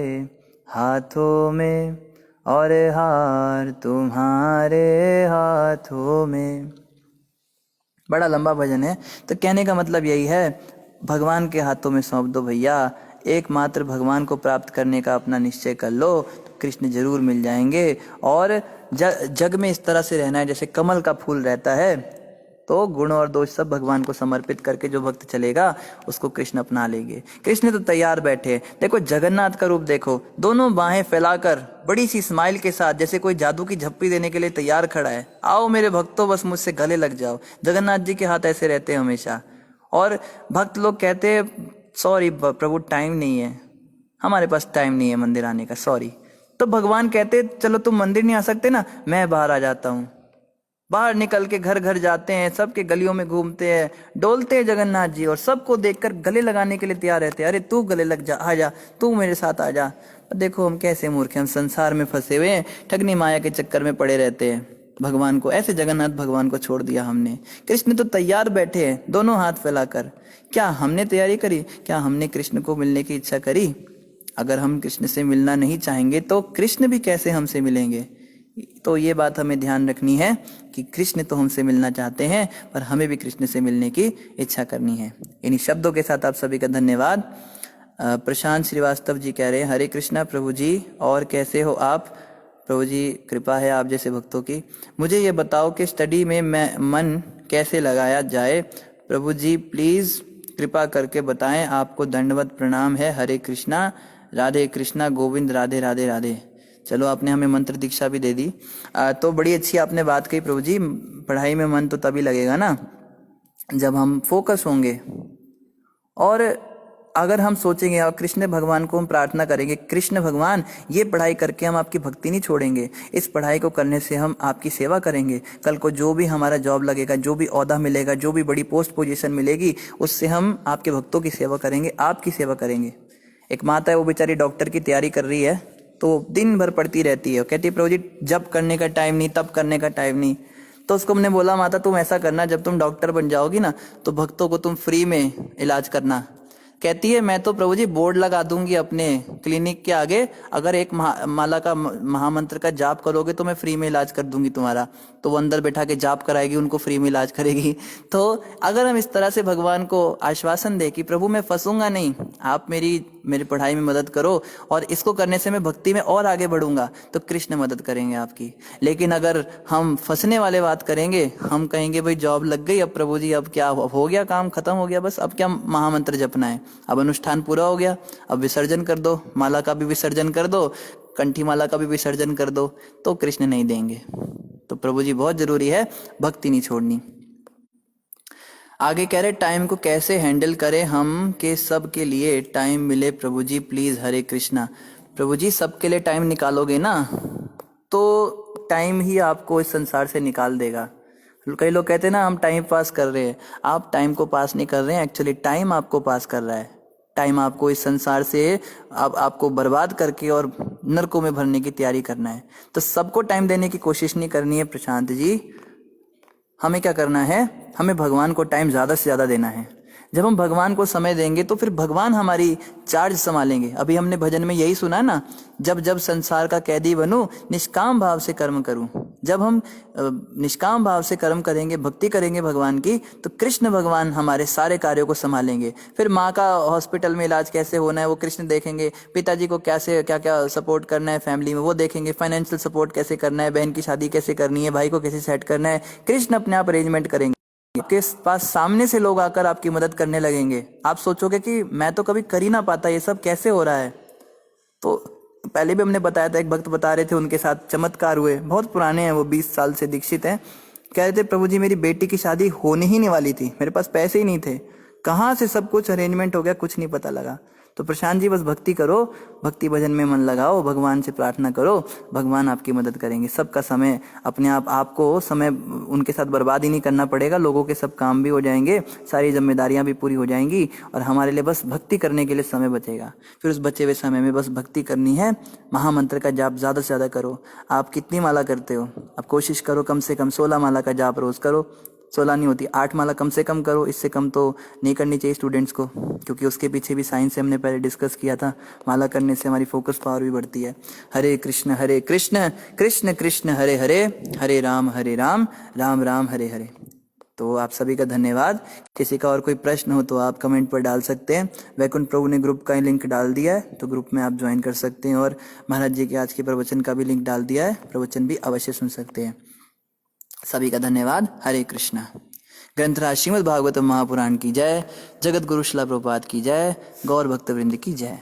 हाथों में, और हार तुम्हारे हाथों में। बड़ा लंबा भजन है। तो कहने का मतलब यही है, भगवान के हाथों में सौंप दो भैया, एकमात्र भगवान को प्राप्त करने का अपना निश्चय कर लो, तो कृष्ण जरूर मिल जाएंगे। और जग में इस तरह से रहना है जैसे कमल का फूल रहता है। तो गुण और दोष सब भगवान को समर्पित करके जो भक्त चलेगा उसको कृष्ण अपना लेंगे। कृष्ण तो तैयार बैठे। देखो जगन्नाथ का रूप देखो, दोनों बाहें फैलाकर बड़ी सी स्माइल के साथ जैसे कोई जादू की झप्पी देने के लिए तैयार खड़ा है। आओ मेरे भक्तों, बस मुझसे गले लग जाओ। जगन्नाथ जी के हाथ ऐसे रहते हैं हमेशा। और भक्त लोग कहते हैं सॉरी प्रभु टाइम नहीं है, हमारे पास टाइम नहीं है मंदिर आने का, सॉरी। तो भगवान कहते चलो तुम मंदिर नहीं आ सकते ना, मैं बाहर आ जाता हूँ। बाहर निकल के घर घर जाते हैं, सबके गलियों में घूमते हैं, डोलते हैं जगन्नाथ जी, और सबको देखकर गले लगाने के लिए तैयार रहते हैं। अरे तू गले लग जा, आ जा, तू मेरे साथ आ जा। देखो हम कैसे मूर्ख हैं, हम संसार में फंसे हुए हैं, ठगनी माया के चक्कर में पड़े रहते हैं। भगवान को ऐसे जगन्नाथ भगवान को छोड़ दिया हमने। कृष्ण तो तैयार बैठे हैं दोनों हाथ फैलाकर। क्या हमने तैयारी करी? क्या हमने कृष्ण को मिलने की इच्छा करी? अगर हम कृष्ण से मिलना नहीं चाहेंगे तो कृष्ण भी कैसे हमसे मिलेंगे? तो ये बात हमें ध्यान रखनी है कि कृष्ण तो हमसे मिलना चाहते हैं, पर हमें भी कृष्ण से मिलने की इच्छा करनी है। इन्हीं शब्दों के साथ आप सभी का धन्यवाद। प्रशांत श्रीवास्तव जी कह रहे हैं हरे कृष्णा प्रभु जी, और कैसे हो आप? प्रभु जी कृपा है आप जैसे भक्तों की। मुझे ये बताओ कि स्टडी में मैं मन कैसे लगाया जाए? प्रभु जी प्लीज कृपा करके बताएं। आपको दंडवत प्रणाम है। हरे कृष्णा, राधे कृष्णा, गोविंद राधे राधे राधे। चलो आपने हमें मंत्र दीक्षा भी दे दी। तो बड़ी अच्छी आपने बात कही प्रभु जी। पढ़ाई में मन तो तभी लगेगा ना जब हम फोकस होंगे, और अगर हम सोचेंगे और कृष्ण भगवान को हम प्रार्थना करेंगे, कृष्ण भगवान ये पढ़ाई करके हम आपकी भक्ति नहीं छोड़ेंगे, इस पढ़ाई को करने से हम आपकी सेवा करेंगे। कल को जो भी हमारा जॉब लगेगा, जो भी ओहदा मिलेगा, जो भी बड़ी पोस्ट पोजीशन मिलेगी, उससे हम आपके भक्तों की सेवा करेंगे, आपकी सेवा करेंगे। एक माता है, वो बेचारी डॉक्टर की तैयारी कर रही है, तो दिन भर पढ़ती रहती है। कहती है प्रभु जी जब करने का टाइम नहीं, तब करने का टाइम नहीं। तो उसको हमने बोला माता तुम ऐसा करना, जब तुम डॉक्टर बन जाओगी ना तो भक्तों को तुम फ्री में इलाज करना। कहती है मैं तो प्रभु जी बोर्ड लगा दूंगी अपने क्लिनिक के आगे, अगर एक माला का महामंत्र का जाप करोगे तो मैं फ्री में इलाज कर दूंगी तुम्हारा। तो वो अंदर बैठा के जाप कराएगी, उनको फ्री में इलाज करेगी। तो अगर हम इस तरह से भगवान को आश्वासन दे कि प्रभु मैं फंसूंगा नहीं, आप मेरी पढ़ाई में मदद करो और इसको करने से मैं भक्ति में और आगे बढ़ूंगा, तो कृष्ण मदद करेंगे आपकी। लेकिन अगर हम फंसने वाले बात करेंगे, हम कहेंगे भाई जॉब लग गई, अब प्रभु जी अब क्या हो गया, काम खत्म हो गया, बस अब क्या महामंत्र जपना है, अब अनुष्ठान पूरा हो गया, अब विसर्जन कर दो, माला का भी विसर्जन कर दो, कंठी माला का भी विसर्जन कर दो, तो कृष्ण नहीं देंगे। तो प्रभु जी बहुत जरूरी है, भक्ति नहीं छोड़नी। आगे कह रहे टाइम को कैसे हैंडल करें हम के सब के लिए टाइम मिले प्रभु जी प्लीज। हरे कृष्णा। प्रभु जी सबके लिए टाइम निकालोगे ना तो टाइम ही आपको इस संसार से निकाल देगा। कई लोग कहते हैं ना हम टाइम पास कर रहे हैं, आप टाइम को पास नहीं कर रहे हैं, एक्चुअली टाइम आपको पास कर रहा है। टाइम आपको इस संसार से आपको बर्बाद करके और नरकों में भरने की तैयारी करना है। तो सबको टाइम देने की कोशिश नहीं करनी है प्रशांत जी। हमें क्या करना है, हमें भगवान को टाइम ज्यादा से ज्यादा देना है। जब हम भगवान को समय देंगे तो फिर भगवान हमारी चार्ज संभालेंगे। अभी हमने भजन में यही सुना ना, जब जब संसार का कैदी बनूं निष्काम भाव से कर्म करूं। जब हम निष्काम भाव से कर्म करेंगे, भक्ति करेंगे भगवान की, तो कृष्ण भगवान हमारे सारे कार्यों को संभालेंगे। फिर माँ का हॉस्पिटल में इलाज कैसे होना है वो कृष्ण देखेंगे, पिताजी को कैसे क्या क्या सपोर्ट करना है फैमिली में वो देखेंगे, फाइनेंशियल सपोर्ट कैसे करना है, बहन की शादी कैसे करनी है, भाई को कैसे सेट करना है, कृष्ण अपने आप अरेंजमेंट करेंगे। आपके पास सामने से लोग आकर आपकी मदद करने लगेंगे। आप सोचोगे कि मैं तो कभी कर ही ना पाता, ये सब कैसे हो रहा है। तो पहले भी हमने बताया था, एक भक्त बता रहे थे उनके साथ चमत्कार हुए, बहुत पुराने हैं वो, 20 साल से दीक्षित हैं। कह रहे थे प्रभु जी मेरी बेटी की शादी होने ही नहीं वाली थी, मेरे पास पैसे ही नहीं थे, कहाँ से सब कुछ अरेंजमेंट हो गया कुछ नहीं पता लगा। तो प्रशांत जी बस भक्ति करो, भक्ति भजन में मन लगाओ, भगवान से प्रार्थना करो, भगवान आपकी मदद करेंगे। सबका समय अपने आप, आपको समय उनके साथ बर्बाद ही नहीं करना पड़ेगा, लोगों के सब काम भी हो जाएंगे, सारी जिम्मेदारियां भी पूरी हो जाएंगी और हमारे लिए बस भक्ति करने के लिए समय बचेगा। फिर उस बचे हुए समय में बस भक्ति करनी है। महामंत्र का जाप ज़्यादा से ज़्यादा करो। आप कितनी माला करते हो? आप कोशिश करो कम से कम 16 माला का जाप रोज़ करो। 16 नहीं होती, 8 माला कम से कम करो। इससे कम तो नहीं करनी चाहिए स्टूडेंट्स को, क्योंकि उसके पीछे भी साइंस से हमने पहले डिस्कस किया था। माला करने से हमारी फोकस पावर भी बढ़ती है। हरे कृष्ण कृष्ण कृष्ण हरे हरे, हरे राम राम राम हरे हरे। तो आप सभी का धन्यवाद। किसी का और कोई प्रश्न हो तो आप कमेंट पर डाल सकते हैं। वैकुंठ प्रभु ने ग्रुप का लिंक डाल दिया है, तो ग्रुप में आप ज्वाइन कर सकते हैं। और महाराज जी के आज के प्रवचन का भी लिंक डाल दिया है, प्रवचन भी अवश्य सुन सकते हैं। सभी का धन्यवाद। हरे कृष्णा। ग्रंथराज श्रीमद् भागवत महापुराण की जय, जगत गुरु श्रील प्रभुपाद की जय, गौर भक्त वृंद की जय।